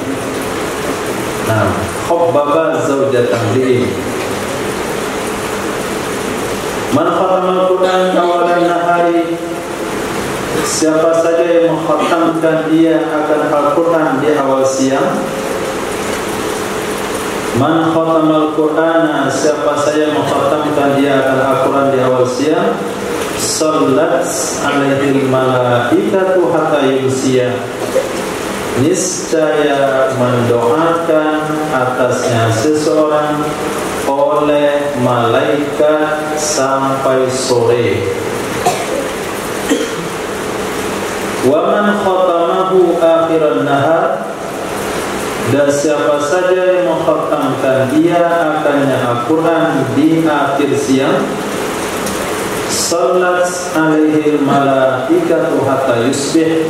Nah, khabbaba zaujatan lihi. Man khatamal Quran awalan nahari, siapa saja yang mengkhatamkan dia akan Al-Quran di awal siang. Man khatamal Qur'ana, siapa saja yang mengkhatamkan dia akan Al-Quran di awal siang, sallat alaihil malaikatu hatta yumsiya, niscaya mendoakan atasnya seseorang oleh malaikat sampai sore. Wa man khatamahu akhiran nahar, dan siapa saja yang mengkhatamkan dia akannya Al-Quran di akhir siang, salat alaihi malaikatu hatta yusbih,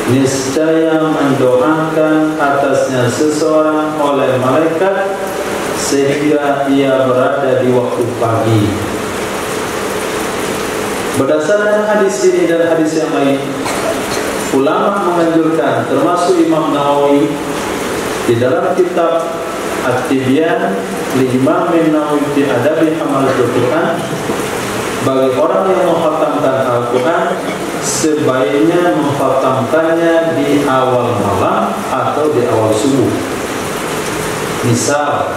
niscaya mendoakan atasnya seseorang oleh malaikat sehingga ia berada di waktu pagi. Berdasarkan hadis ini dan hadis yang lain, ulama menganjurkan, termasuk Imam Nawawi di dalam kitab At-Tibyan li Imam Nawawi fi Adabi Hamalatul Quran, bagi orang yang mengkhatamkan Al-Quran sebaiknya mengkhatamkannya di awal malam atau di awal subuh. Misal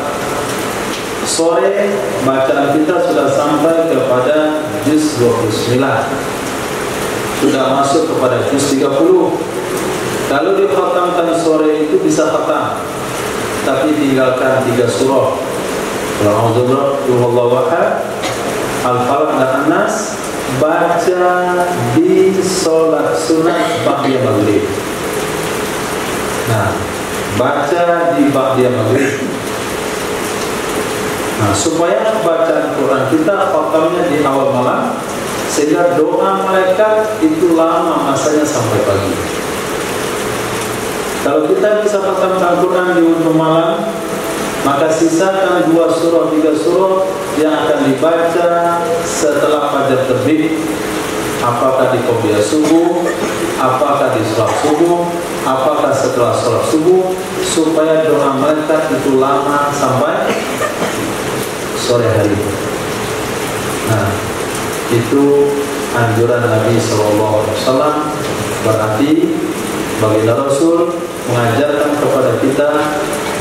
sore bacaan kita sudah sampai kepada juz 29, sudah masuk kepada juz 30, Kalau dikhatamkan sore itu bisa khatam, tapi tinggalkan 3 surah. Alhamdulillah, Al-Falaq dan An-Nas, baca di sholat sunat ba'da maghrib. Nah, baca di ba'da maghrib. Nah, supaya bacaan Quran kita khatamnya di awal malam, sehingga doa malaikat itu lama masanya sampai pagi. Kalau kita bisa khatamkan Quran di waktu malam, maka sisakan 2 surah, 3 surah yang akan dibaca setelah fajar terbit. Apakah di qobliyah subuh, apakah di sholat subuh, apakah setelah sholat subuh, supaya doa malaikat itu lama sampai sore hari. Nah, itu anjuran Nabi SAW. Berarti baginda Rasul mengajarkan kepada kita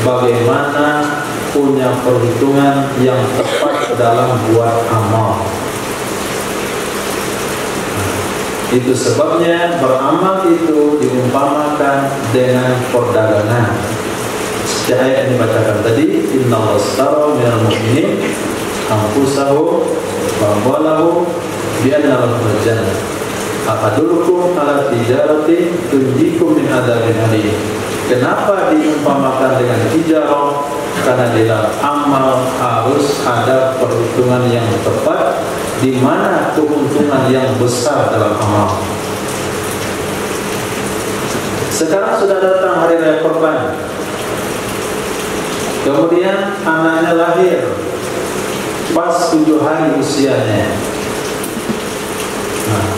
bagaimana punya perhitungan yang tepat dalam buat amal. Itu sebabnya beramal itu diumpamakan dengan perdagangan. Seperti ayat yang dibacakan tadi, innallaha ashtara minal mu'minin anfusahum wa amwalahum bi anna lahumul jannah. Akadulukum ala tijaratin tunjikum min adzabin alim. Kenapa diumpamakan dengan tijarah? Karena di dalam amal harus ada perhitungan yang tepat, di mana keuntungan yang besar dalam amal. Sekarang sudah datang hari raya Kurban. Kemudian anaknya lahir pas 7 hari usianya. Nah,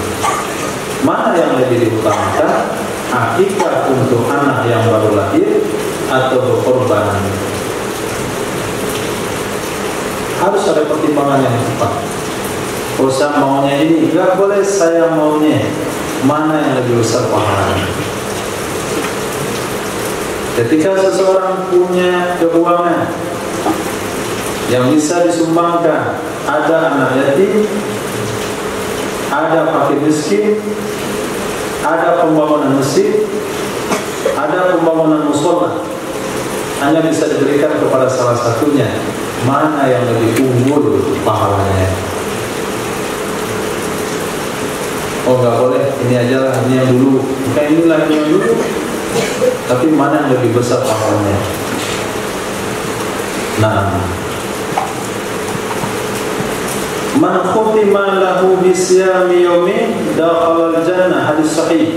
mana yang lebih diutamakan? Akikah untuk anak yang baru lahir atau berkorban? Harus ada pertimbangan yang tepat. Kalau saya maunya ini, enggak boleh saya maunya. Mana yang lebih besar pahalanya? Ketika seseorang punya keuangan yang bisa disumbangkan, ada anak yatim, ada fakir miskin, ada pembangunan masjid, ada pembangunan mushola, hanya bisa diberikan kepada salah satunya. Mana yang lebih unggul pahalanya? Oh, nggak boleh, ini aja lah, ini yang dulu, bukan inilah yang dulu. Tapi mana yang lebih besar pahalanya? Nah, man khutima lahu bisyami yaumin dakhala al-jannah, hadis sahih.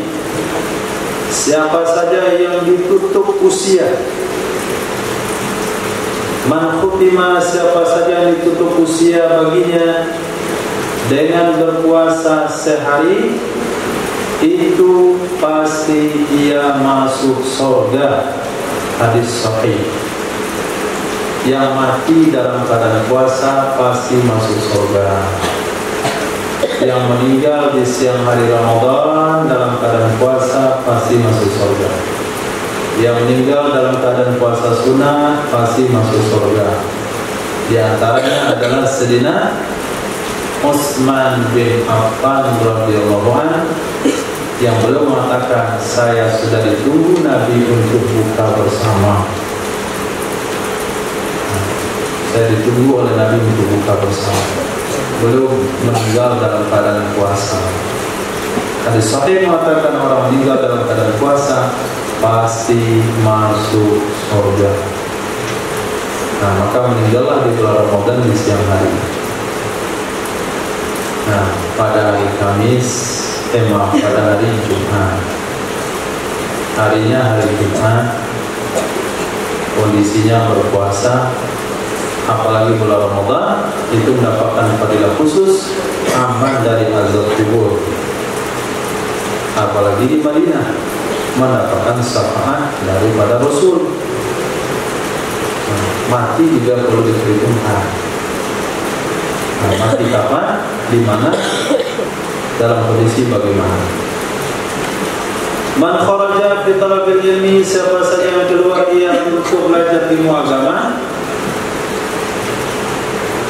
Siapa saja yang ditutup usia, man khutima, siapa saja yang ditutup usia baginya dengan berpuasa sehari, itu pasti dia masuk surga. Hadis sahih. Yang mati dalam keadaan puasa pasti masuk surga. Yang meninggal di siang hari Ramadan dalam keadaan puasa pasti masuk surga. Yang meninggal dalam keadaan puasa sunnah pasti masuk surga. Di antaranya adalah Sayyidina Utsman bin Affan radhiyallahu anhu, yang beliau mengatakan, saya sudah ditunggu Nabi untuk buka bersama. Saya ditunggu oleh Nabi untuk buka bersama. Beliau meninggal dalam keadaan puasa. Hadis sahih mengatakan orang meninggal dalam keadaan puasa pasti masuk surga. Nah, maka meninggallah di bulan Ramadan di siang hari. Nah, pada hari Kamis, pada hari Jumat, harinya hari Jumat, kondisinya berpuasa, apalagi bulan Ramadan, itu mendapatkan fadilah khusus, aman dari azab kubur. Apalagi di Madinah, mendapatkan syafaat daripada Rasul. Mati juga perlu diperhitungkan. Nah, mati kapan? Di mana? Dalam kondisi bagaimana? Man kharaja fi talabil ilmi, siapa saja yang keluar dia untuk belajar ilmu agama,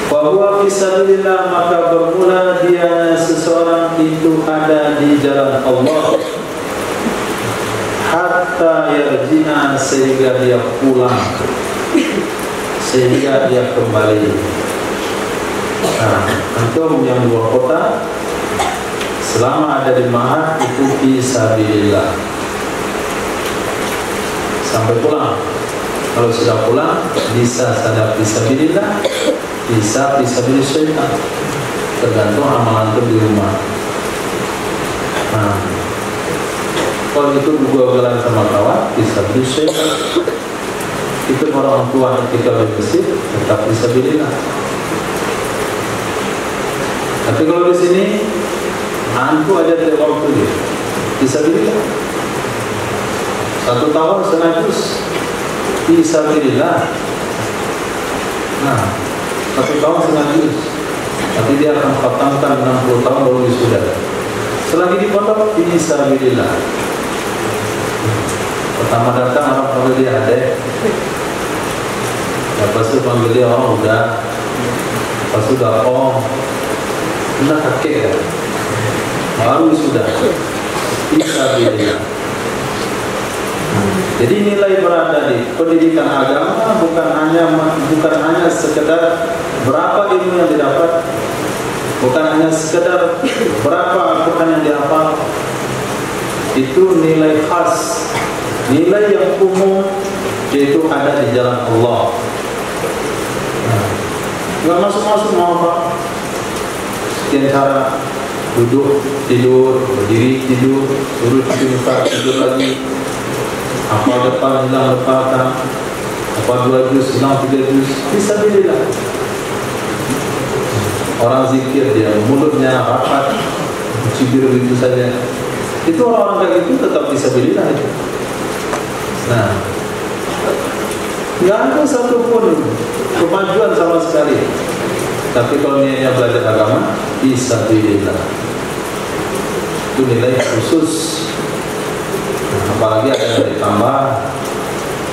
wa huwa fi sabilillah, maka bermula dia seseorang itu ada di jalan Allah, hatta hatta yarji'a, sehingga dia pulang, sehingga dia kembali. Nah, antum yang luar kota selama ada di Mahat itu fisabilillah sampai pulang. Kalau sudah pulang bisa sadar fisabilillah, bisa fisabilillah syaitan, tergantung amalan antum di rumah. Nah, kalau itu gua sama kawan fisabilillah syaitan, itu orang tua ketika di masjid tetap fisabilillah. Tapi kalau di sini antu aja tiap waktu dia fisabilillah. 1 tahun setengah juz fisabilillah. Nah, 1 tahun setengah juz, tapi dia akan khatamkan 60 tahun baru wisuda. Selagi di pondok fisabilillah. Pertama datang orang panggil dia adek, lepas itu panggil dia orang udah, lepas itu udah om, udah kakek ya, baru sudah fisabilillah. Jadi nilai berada di pendidikan agama bukan hanya sekedar berapa ilmu yang didapat, bukan hanya sekedar berapa Al-Quran yang dihafal. Itu nilai khas, nilai yang umum, yaitu ada di jalan Allah. Nggak masuk-masuk mau apa? Sekian cara, duduk, tidur, berdiri, tidur, suruh tidur lagi. Apa depan, hilang depan, apa 2 juz, hilang 3 juz, fisabilillah. Orang zikir dia, mulutnya rapat, cibir begitu saja. Itu orang-orang kayak itu tetap fisabilillah itu. Nah, nggak ada satupun kemajuan sama sekali. Tapi kalau niatnya belajar agama, fisabilillah, itu nilai khusus. Nah, apalagi ada yang ditambah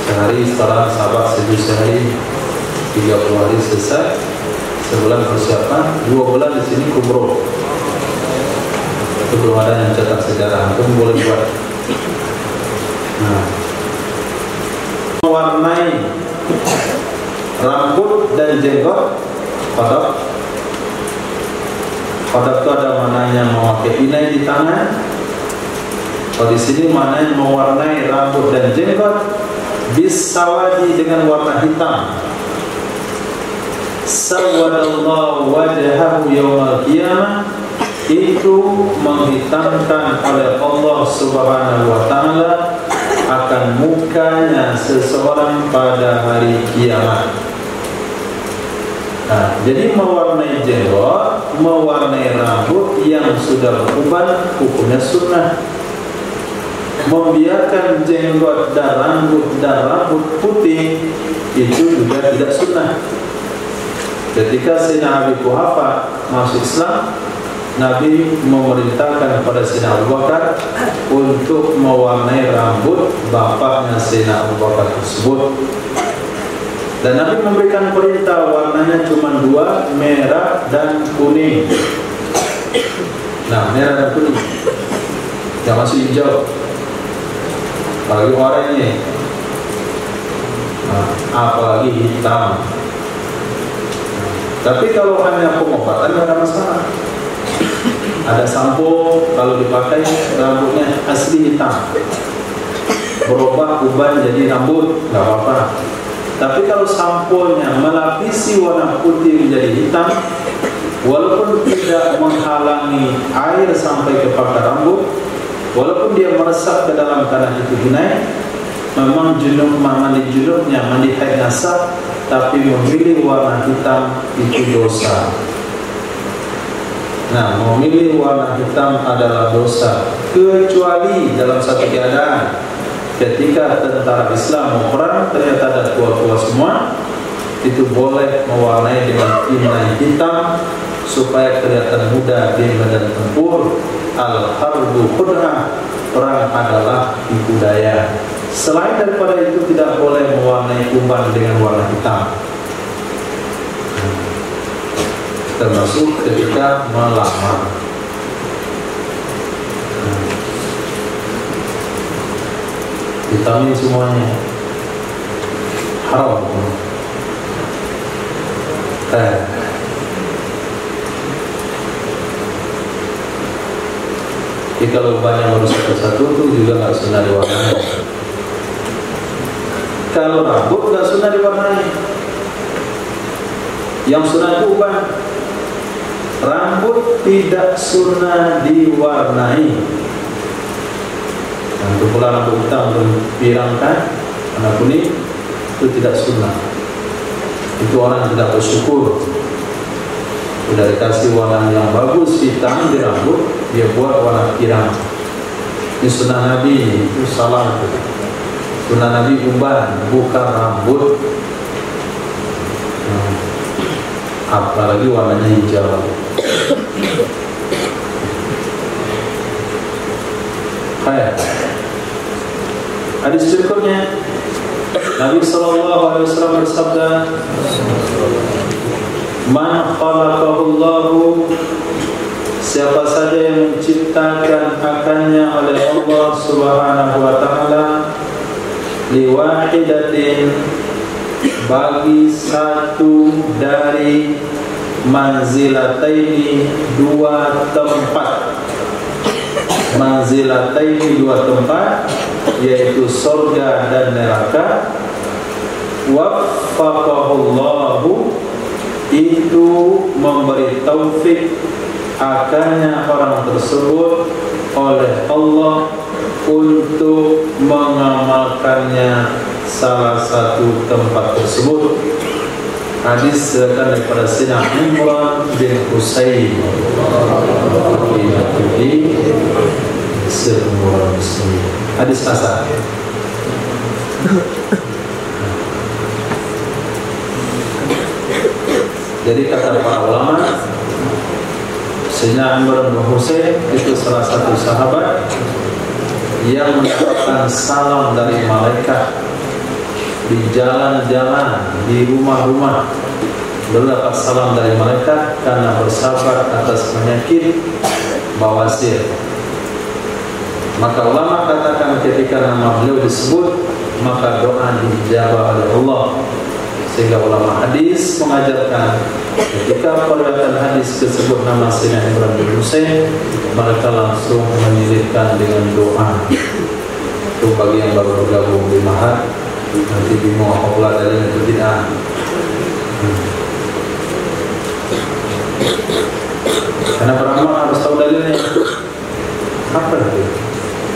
sehari setelah sahabat sehari 30 hari selesai, sebulan persiapan, 2 bulan di sini kubro. Itu belum ada yang cetak sejarah, itu boleh buat. Nah, mewarnai rambut dan jenggot kodok. Kodok itu ada mananya memakai inai di tangan. Kalau di sini mananya mewarnai rambut dan jenggot bisawadi dengan warna hitam. Sawadallahu wajhahu yawmal qiyamah, itu menghitamkan oleh Allah Subhanahu wa taala akan mukanya seseorang pada hari kiamat. Nah, jadi mewarnai jenggot, mewarnai rambut yang sudah beruban, hukumnya sunnah. Membiarkan jenggot dan rambut putih itu juga tidak sunnah. Ketika Sayyidina Abi Quhafa masuk Islam, Nabi memerintahkan kepada Sayyidina Abu Bakar untuk mewarnai rambut bapaknya Sayyidina Abu Bakar tersebut. Dan Nabi memberikan perintah warnanya cuma 2, merah dan kuning. Nah, merah dan kuning, jangan masuk hijau, apalagi oranye, nah, apalagi hitam. Tapi kalau hanya pengobatan tidak ada masalah. Ada sampo, kalau dipakai rambutnya asli hitam, berubah uban jadi rambut, nggak apa-apa. Tapi kalau samponya melapisi warna putih menjadi hitam, walaupun tidak menghalangi air sampai ke pakar rambut, walaupun dia meresap ke dalam tanah itu hinai, memang mandi junubnya, mandi haid nasab, tapi memilih warna hitam itu dosa. Nah, memilih warna hitam adalah dosa, kecuali dalam satu keadaan, ketika tentara Islam mau perang, ternyata ada tua-tua semua, itu boleh mewarnai dengan inai hitam supaya kelihatan muda di medan tempur. Al-harbu qud'ah, perang adalah tipu daya. Selain daripada itu tidak boleh mewarnai umban dengan warna hitam, termasuk ketika melamar. vitamin semuanya haram. Jadi kalau banyak baru satu-satu itu juga nggak sunnah diwarnai. Kalau rambut nggak sunnah diwarnai. Yang sunnah itu uban. Rambut tidak sunnah diwarnai. Untuk pula rambut hitam pirangkan warna kuning itu tidak sunnah. Itu orang tidak bersyukur. Sudah dikasih warna yang bagus hitam di rambut, dia buat warna pirang. Ini sunnah Nabi, itu salah. Sunnah Nabi uban, bukan rambut. Apalagi warnanya hijau. Hadis berikutnya, Nabi SAW bersabda, "Man khalaqahullahu," siapa saja yang menciptakan akannya oleh Allah Subhanahu wa taala, liwahidatin, bagi satu dari manzilataini, dua tempat. Manzilataini, dua tempat, yaitu surga dan neraka. Waffaqahullahu, itu memberi taufik akannya orang tersebut oleh Allah untuk mengamalkannya salah satu tempat tersebut. Hadis daripada Sayyidina Imran bin Husain di semua muslim. Hadis hasan. Jadi kata para ulama, Sayyidina Imran bin Husain itu salah satu sahabat yang mendapatkan salam dari malaikat di jalan-jalan, di rumah-rumah. Beliau dapat salam dari malaikat karena bersabar atas penyakit bawasir. Maka ulama katakan ketika nama beliau disebut, maka doa dijawab oleh Allah. Sehingga ulama hadis mengajarkan ketika periwayatan hadis tersebut nama Sayyidina Imran bin Husain, mereka langsung menyelipkan dengan doa. Itu bagi yang baru bergabung di Mahat, nanti bingung apa pula dalilnya itu tidak. Karena beramal harus tahu dalilnya. Apa itu?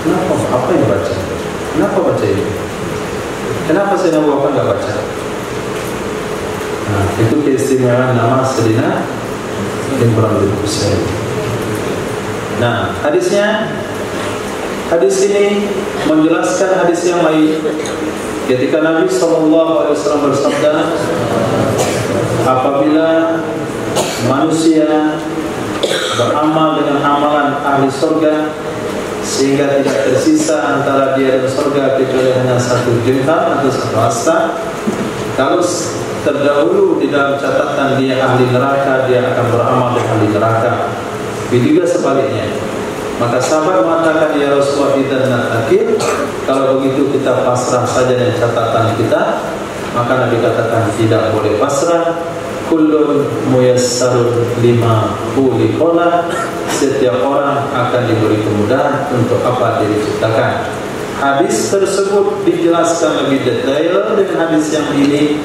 Kenapa? Apa yang baca? Kenapa baca ini? Kenapa saya Abu Bakar nggak baca? Nah, itu keistimewaan nama Sayyidina Imran bin Husain. Nah, hadis ini menjelaskan hadis yang lain. Ketika Nabi SAW bersabda, apabila manusia beramal dengan amalan ahli surga sehingga tidak tersisa antara dia dan surga kecuali hanya satu jengkal atau satu hasta, kalau terdahulu di dalam catatan dia ahli neraka, dia akan beramal dengan ahli neraka. Begitu juga sebaliknya. Maka sahabat mengatakan, ya Rasulullah, kita dan akhir, kalau begitu kita pasrah saja dengan catatan kita. Maka Nabi katakan tidak boleh pasrah. Kullun muyassarun lima khuliqa, setiap orang akan diberi kemudahan untuk apa dia diciptakan. Hadis tersebut dijelaskan lebih detail dengan hadis yang ini.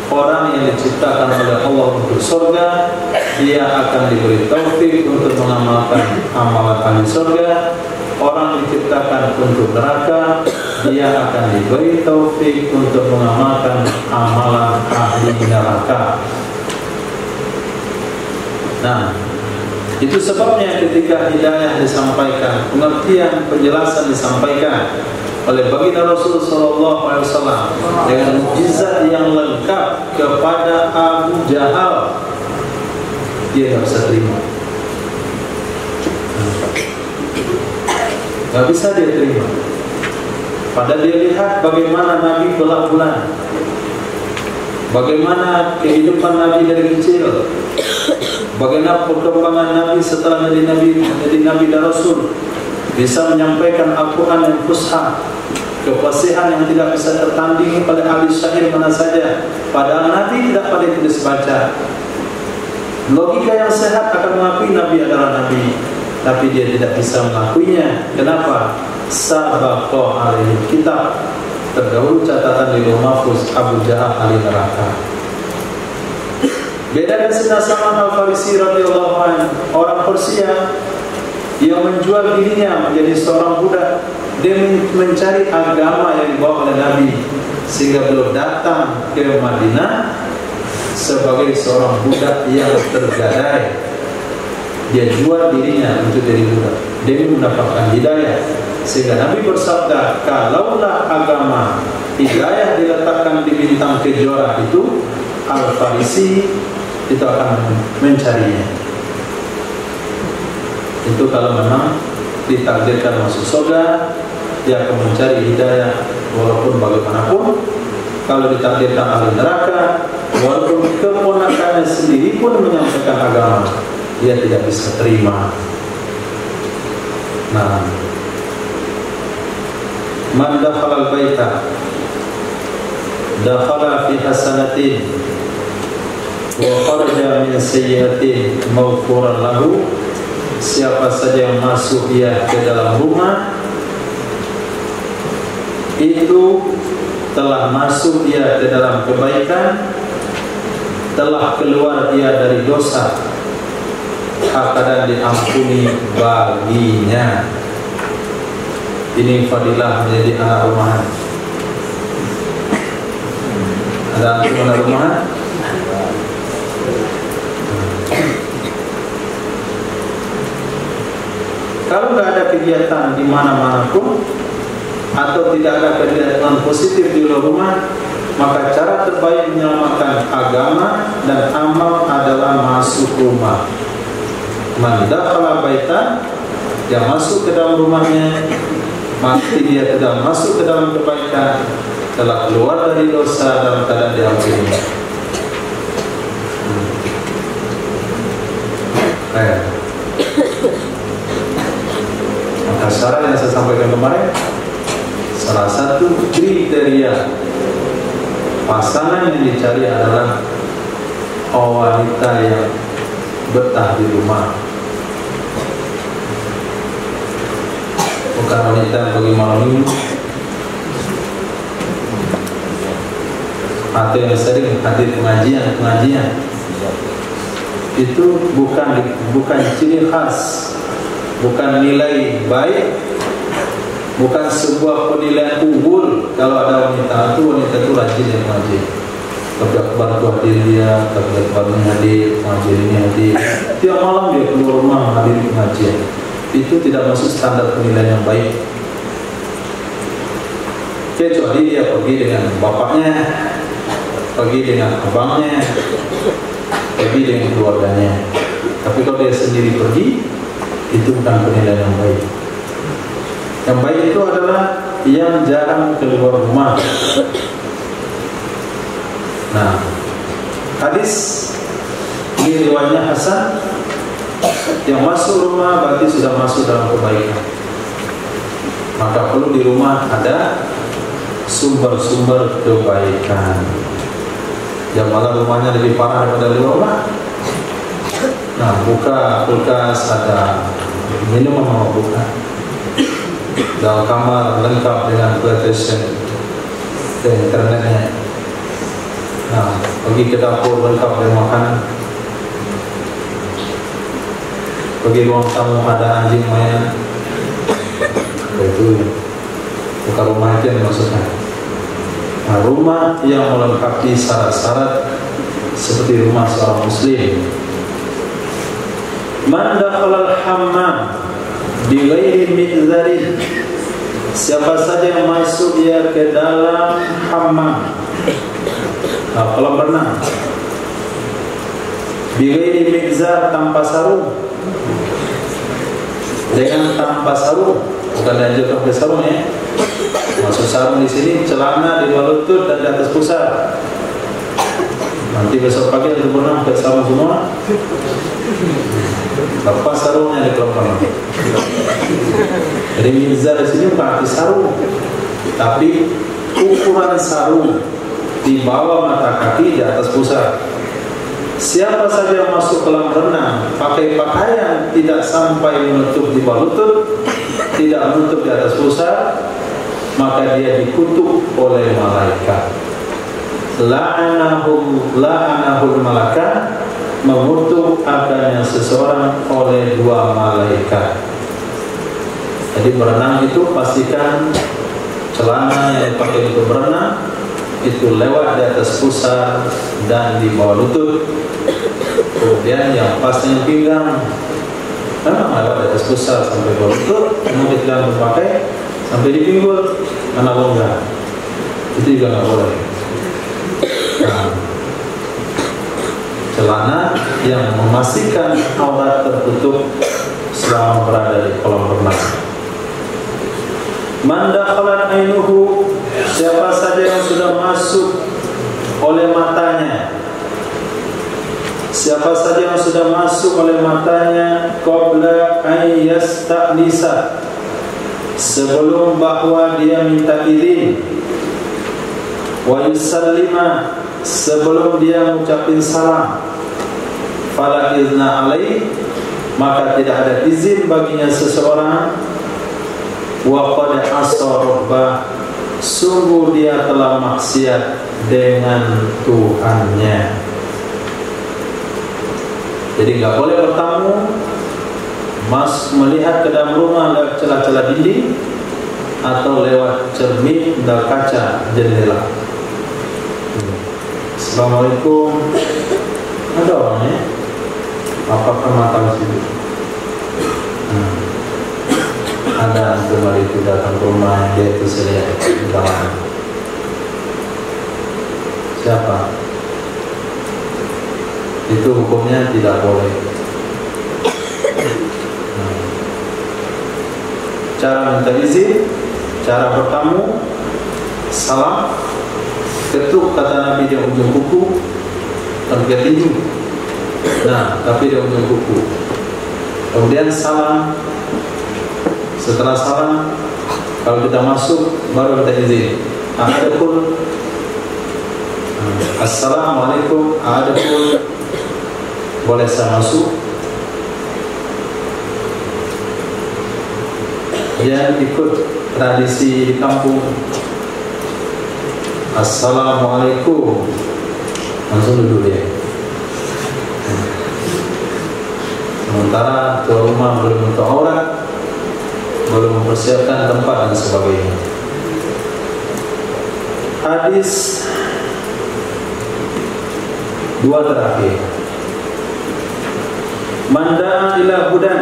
Orang yang diciptakan oleh Allah untuk surga, dia akan diberi taufik untuk mengamalkan amalan ahli surga. Orang diciptakan untuk neraka, dia akan diberi taufik untuk mengamalkan amalan ahli neraka. Nah, itu sebabnya ketika hidayah disampaikan, pengertian, penjelasan disampaikan oleh baginda Rasul SAW dengan mukjizat yang lengkap kepada Abu Jahal, dia tidak bisa terima. Tidak bisa dia terima. Padahal dia lihat bagaimana Nabi belah bulan, bagaimana kehidupan Nabi dari kecil, bagaimana perkembangan Nabi setelah menjadi Nabi dan Rasul, bisa menyampaikan Al-Quran yang fusha, kefasihan yang tidak bisa tertandingi oleh ahli syair mana saja, padahal Nabi tidak pandai tulis baca. Logika yang sehat akan mengakui Nabi adalah Nabi, tapi dia tidak bisa mengakuinya. Kenapa? Sabaqa alaihi kitab, terdahulu catatan di Lauh Mahfuz Abu Jahal ahli neraka. Beda dengan Sayyidina Salman Al-Farisi radhiyallahu anhu, orang Persia yang menjual dirinya menjadi seorang budak. Dia mencari agama yang dibawa oleh Nabi, sehingga beliau datang ke Madinah sebagai seorang budak yang tergadai. Dia jual dirinya untuk jadi budak demi mendapatkan hidayah, sehingga Nabi bersabda, kalaulah agama hidayah diletakkan di bintang kejora itu, Al-Farisi itu akan mencarinya. Itu kalau memang ditakdirkan masuk surga, dia akan mencari hidayah walaupun bagaimanapun. Kalau ditakdirkan ahli neraka, walaupun keponakannya sendiri pun menyampaikan agama, dia tidak bisa terima. Nah, man dakhala al-baita dakhala fi hasanatin wa kharaja min sayyi'atin maghfuran lahu. Siapa saja yang masuk ia ke dalam rumah, itu telah masuk ia ke dalam kebaikan, telah keluar ia dari dosa, akan diampuni baginya. Ini fadilah menjadi anak rumahan. Ada anak rumahan? Kalau nggak ada kegiatan di mana-mana pun, atau tidak ada kegiatan positif di luar rumah, maka cara terbaik menyelamatkan agama dan amal adalah masuk rumah. Man dakhala baitan, yang masuk ke dalam rumahnya, mati dia sedang masuk ke dalam kebaikan, telah keluar dari dosa dalam keadaan diampuni. Maka syarat yang saya sampaikan kemarin, salah satu kriteria pasangan yang dicari adalah wanita yang betah di rumah, bukan wanita yang pergi malam minggu atau yang sering hadir pengajian. Itu bukan ciri khas, bukan nilai baik, bukan sebuah penilaian unggul. Kalau ada wanita itu rajin yang mengaji, tapi akbar itu hadir dia, tapi akbarnya hadir, pengajian ini hadir, tiap malam dia keluar rumah hadir pengajian. Itu tidak masuk standar penilaian yang baik. Kecuali dia pergi dengan bapaknya, pergi dengan abangnya, pergi dengan keluarganya. Tapi kalau dia sendiri pergi, itu bukan penilaian yang baik. Yang baik itu adalah yang jarang keluar rumah. Nah, hadis ini riwayatnya Hasan, yang masuk rumah berarti sudah masuk dalam kebaikan. Maka perlu di rumah ada sumber-sumber kebaikan. Yang malah rumahnya lebih parah daripada di luar rumah. Nah, buka kulkas, ada minuman mau buka. Dalam kamar lengkap dengan PlayStation dan internetnya. Nah, pergi ke dapur lengkap dengan makanan. Pergi ruang tamu ada anjing mainan. Itu bukan rumah itu yang dimaksudkan. Nah, rumah yang melengkapi syarat-syarat seperti rumah seorang muslim. Man dakhala al-hammam bi ghairi mi'zarin, siapa saja yang masuk ia ke dalam hammam, kolam renang, bi ghairi mi'zar, tanpa sarung. Dengan tanpa sarung, bukan dianjurkan pakai sarung ya. Masuk sarung di sini, celana di bawah lutut dan di atas pusar. Nanti besok pagi ada berenang pakai sarung semua. Lepas sarungnya di kolam renang. Jadi mizar di sini bukan arti sarung, tapi ukuran sarung di bawah mata kaki, di atas pusar. Siapa saja yang masuk kolam renang pakai pakaian tidak sampai menutup di bawah lutut, tidak menutup di atas pusar, maka dia dikutuk oleh malaikat. La'anahul malaikat, mengutuk akannya seseorang oleh 2 malaikat. Jadi berenang itu pastikan celana yang dipakai untuk berenang itu lewat di atas pusar dan di bawah lutut. Kemudian yang pasnya pinggang memang lewat di atas pusar sampai bawah lutut, kemudian tidak berpakai sampai di pinggul karena longgar, itu juga nggak boleh. Nah, celana yang memastikan aurat tertutup selama berada di kolam renang. Man dakhalat ainuhu, siapa saja yang sudah masuk oleh matanya, siapa saja yang sudah masuk oleh matanya qabla an yasta'nisa, sebelum bahwa dia minta izin, wa yusallima, sebelum dia mengucapkan salam, fala izna alaih, maka tidak ada izin baginya seseorang, wa qad asarba, sungguh dia telah maksiat dengan Tuhannya. Jadi nggak boleh bertamu melihat ke dalam rumah lewat celah-celah dinding atau lewat cermin dan kaca jendela. Assalamualaikum, ada orangnya? Apakah mata situ? Ada kembali itu datang ke rumah, dia itu saya dalam. Siapa? Itu hukumnya tidak boleh. Cara minta izin, cara bertamu, salam, ketuk kata Nabi di ujung kuku, dan ketinju. Nah, tapi di ujung kuku. Kemudian salam. Setelah salam, kalau kita masuk baru kita izin. Adapun Assalamualaikum, adapun boleh saya masuk? Jangan ikut tradisi di kampung. Assalamualaikum, langsung duduk dia. Sementara tuan rumah belum menutup aurat, belum mempersiapkan tempat dan sebagainya. Hadis 2 terakhir. Man da'a ila hudan,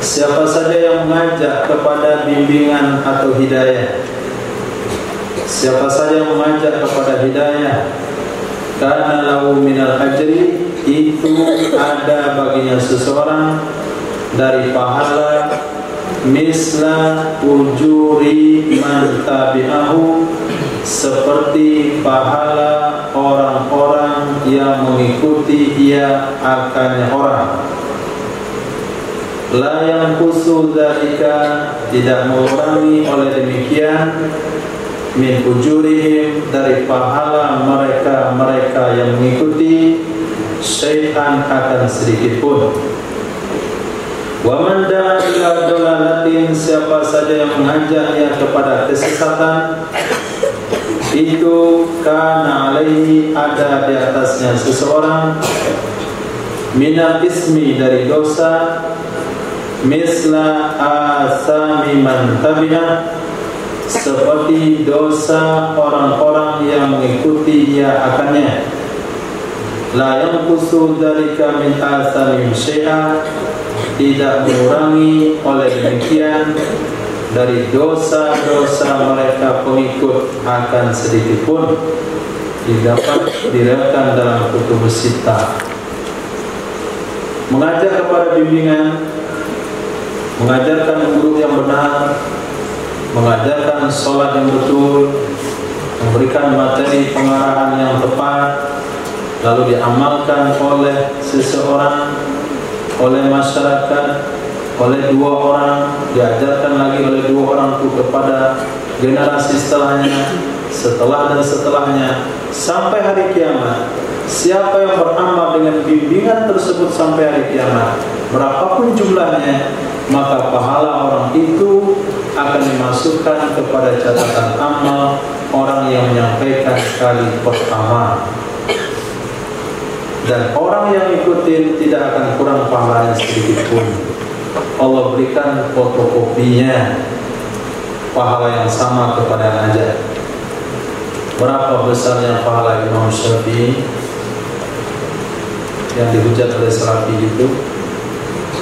siapa saja yang mengajak kepada bimbingan atau hidayah, siapa saja yang mengajak kepada hidayah, kana lahu minal ajri, itu ada baginya seseorang dari pahala misla ujuri man tabi'ahu, seperti pahala orang-orang yang mengikuti ia akannya orang. La yanqusu dzalika, tidak mengurangi oleh demikian, min ujurihim, dari pahala mereka yang mengikuti, syai'an, akan sedikit pun. Wa man da'a ila dolalatin, siapa saja yang mengajaknya kepada kesesatan, itu kana alaihi, ada di atasnya seseorang, minal ismi, dari dosa, misla asami man tabi'ah, seperti dosa orang-orang yang mengikuti ia akannya. La yanqusu dzalika min asamim syai'a, tidak mengurangi oleh demikian dari dosa-dosa mereka pengikut akan sedikit pun. Didapat diriwayatkan dalam kutubus sittah. Mengajak kepada bimbingan, mengajarkan guru yang benar, mengajarkan sholat yang betul, memberikan materi pengarahan yang tepat, lalu diamalkan oleh seseorang, oleh masyarakat, oleh 2 orang, diajarkan lagi oleh 2 orang itu kepada generasi setelahnya, setelah dan setelahnya sampai hari kiamat. Siapa yang beramal dengan bimbingan tersebut sampai hari kiamat, berapapun jumlahnya, maka pahala orang itu akan dimasukkan kepada catatan amal orang yang menyampaikan kali pertama. Dan orang yang ikutin tidak akan kurang pahalanya sedikit pun. Allah berikan fotokopinya pahala yang sama kepada yang ajar. Berapa besarnya pahala Imam Syafi'i yang dihujat oleh Salafi itu?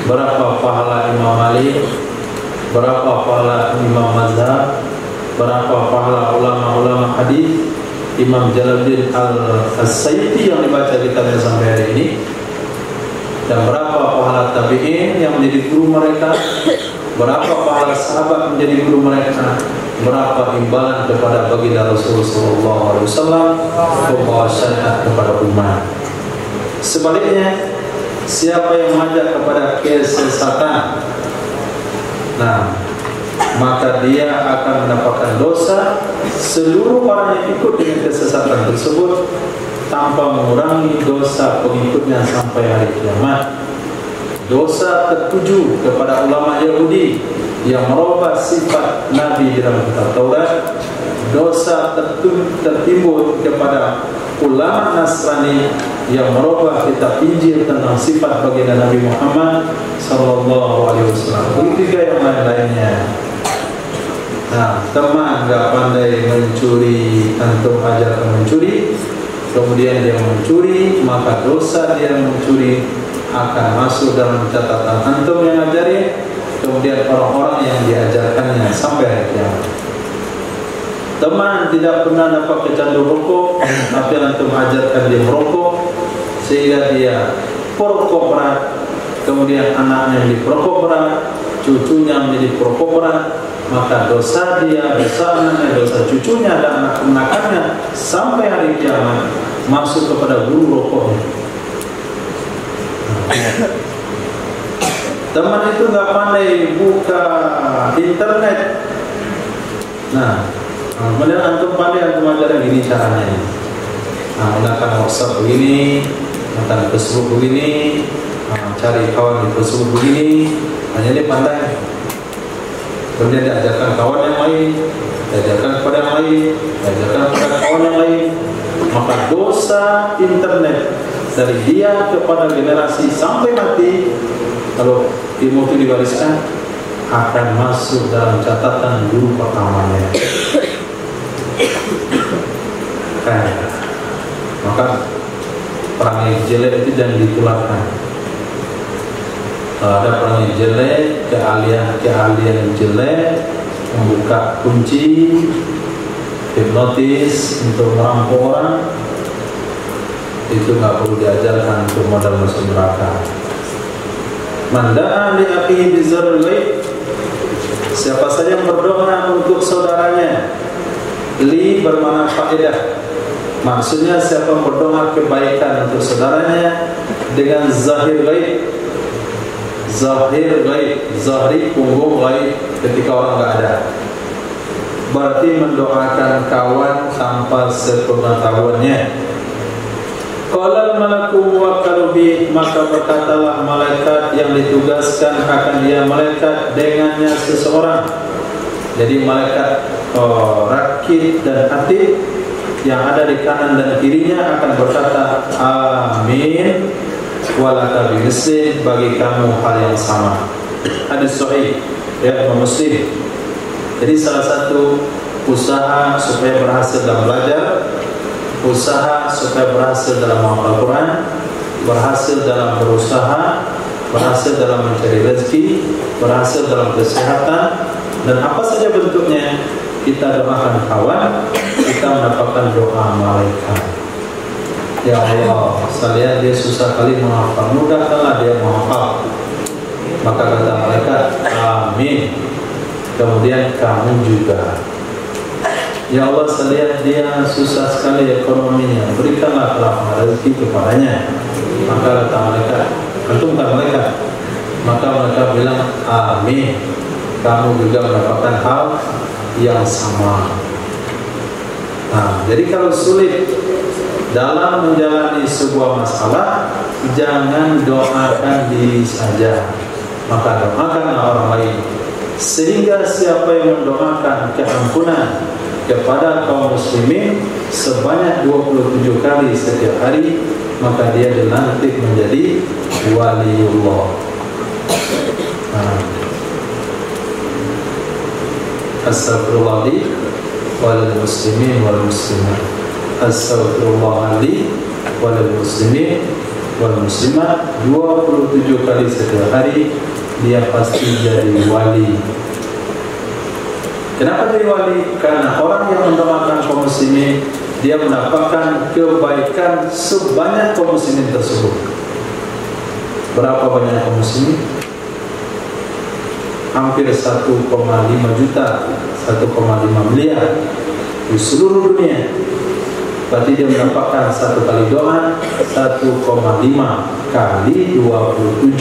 Berapa pahala Imam Malik? Berapa pahala Imam Mazhab? Berapa pahala ulama-ulama hadis? Imam Jalaluddin Al-Sayyidi yang dibaca kitabnya sampai hari ini. Dan berapa pahala tabi'in yang menjadi guru mereka? Berapa pahala sahabat menjadi guru mereka? Berapa imbalan kepada baginda Rasulullah SAW membawa syariat kepada umat? Sebaliknya, siapa yang mengajak kepada kesesatan, maka dia akan mendapatkan dosa seluruh orang yang ikut dengan kesesatan tersebut tanpa mengurangi dosa pengikutnya sampai hari kiamat. Dosa ketujuh kepada ulama Yahudi yang merubah sifat Nabi di dalam kitab Taurat. Dosa tertimbun kepada ulama Nasrani yang merubah kitab Injil tentang sifat baginda Nabi Muhammad sallallahu alaihi wasallam. Begitu juga yang lain-lainnya. Teman enggak pandai mencuri, antum ajarkan mencuri, kemudian dia mencuri, maka dosa dia mencuri akan masuk dalam catatan antum yang ajari, kemudian orang-orang yang diajarkannya sampai hari kiamat. Teman tidak pernah dapat kecandu rokok, tapi antum ajarkan dia merokok sehingga dia perokok berat, kemudian anaknya menjadi perokok berat, cucunya menjadi perokok berat, maka dosa dia, dosa anaknya, dosa cucunya dan anak-anaknya sampai hari kiamat masuk kepada guru rokoknya. Teman itu nggak pandai buka internet. Kemudian antum pandai, antum ajaran gini caranya. Menggunakan WhatsApp begini, menggunakan Facebook begini, cari kawan di Facebook begini. Hanya dia pandai. Kemudian diajarkan kawan yang lain, diajarkan kepada yang lain, diajarkan kepada kawan yang lain. Maka dosa internet dari dia kepada generasi sampai mati, kalau ilmu itu diwariskan, akan masuk dalam catatan guru pertamanya. Maka perangai jelek itu jangan ditularkan. Kalau ada perangai jelek, keahlian jelek, membuka kunci, hipnotis untuk merampok orang, itu nggak perlu diajarkan untuk modal masuk neraka. Manda'a li akhihi bizarril ghaib, siapa saja yang berdoa untuk saudaranya, li bermakna faedah, maksudnya siapa yang berdoa kebaikan untuk saudaranya dengan zahir ghaib. Zahir ghaib, zahri punggung ghaib, ketika orang nggak ada, berarti mendoakan kawan tanpa sepengetahuannya. Qala al-malaku muwakkalu bi, maka berkatalah malaikat yang ditugaskan akan dia malaikat dengannya seseorang. Jadi malaikat rakib dan atid yang ada di kanan dan kirinya akan berkata amin walaka bimisli, bagi kamu hal yang sama. Hadis sahih ya Imam Muslim. Jadi salah satu usaha supaya berhasil dalam belajar, usaha supaya berhasil dalam menghafal Quran, berhasil dalam berusaha, berhasil dalam mencari rezeki, berhasil dalam kesehatan, dan apa saja bentuknya, kita doakan kawan, kita mendapatkan doa malaikat. Ya Allah, saya lihat dia susah kali menghafal, mudahkanlah dia menghafal. Maka kata malaikat, amin. Kemudian kamu juga, ya Allah, saya lihat dia susah sekali ekonominya, berikanlah kelapangan rezeki kepadanya. Maka kata malaikat, antum bukan malaikat, maka mereka bilang amin. Kamu juga mendapatkan hal yang sama. Nah, jadi kalau sulit dalam menjalani sebuah masalah, jangan doakan diri saja, maka doakanlah orang lain. Sehingga siapa yang mendoakan keampunan kepada kaum muslimin sebanyak 27 kali setiap hari, maka dia dilantik menjadi waliullah. Astaghfirullah li wal muslimin wal muslimat. Astaghfirullah li wal muslimin wal muslimat. 27 kali setiap hari, dia pasti jadi wali. Kenapa jadi wali? Karena orang yang mendoakan kaum muslimin, dia mendapatkan kebaikan sebanyak kaum muslimin tersebut. Berapa banyak kaum muslimin? Hampir 1,5 juta, 1,5 miliar di seluruh dunia. Berarti dia mendapatkan satu kali doa 1,5 kali 27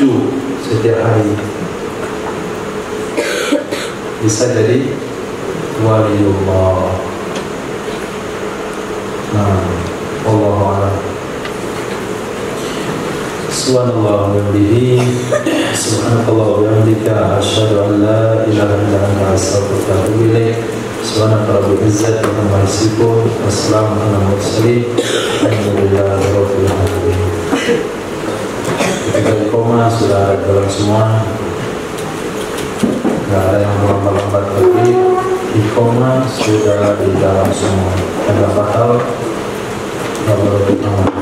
setiap hari. Bisa jadi waliullah. Wallahu a'lam. Subhanallah wa bihamdihi, subhanakallah wa bihamdika, asyhadu an la ilaha illa anta, astaghfiruka wa atubu ilaik. Subhanaka rabbil izzati amma yasifun, wassalamu ala mursalin, alhamdulillahi rabbil alamin. Ketika koma sudah ada dalam semua, tidak ada yang melambat-lambat lagi. Koma sudah di dalam semua. Ada batal, tidak boleh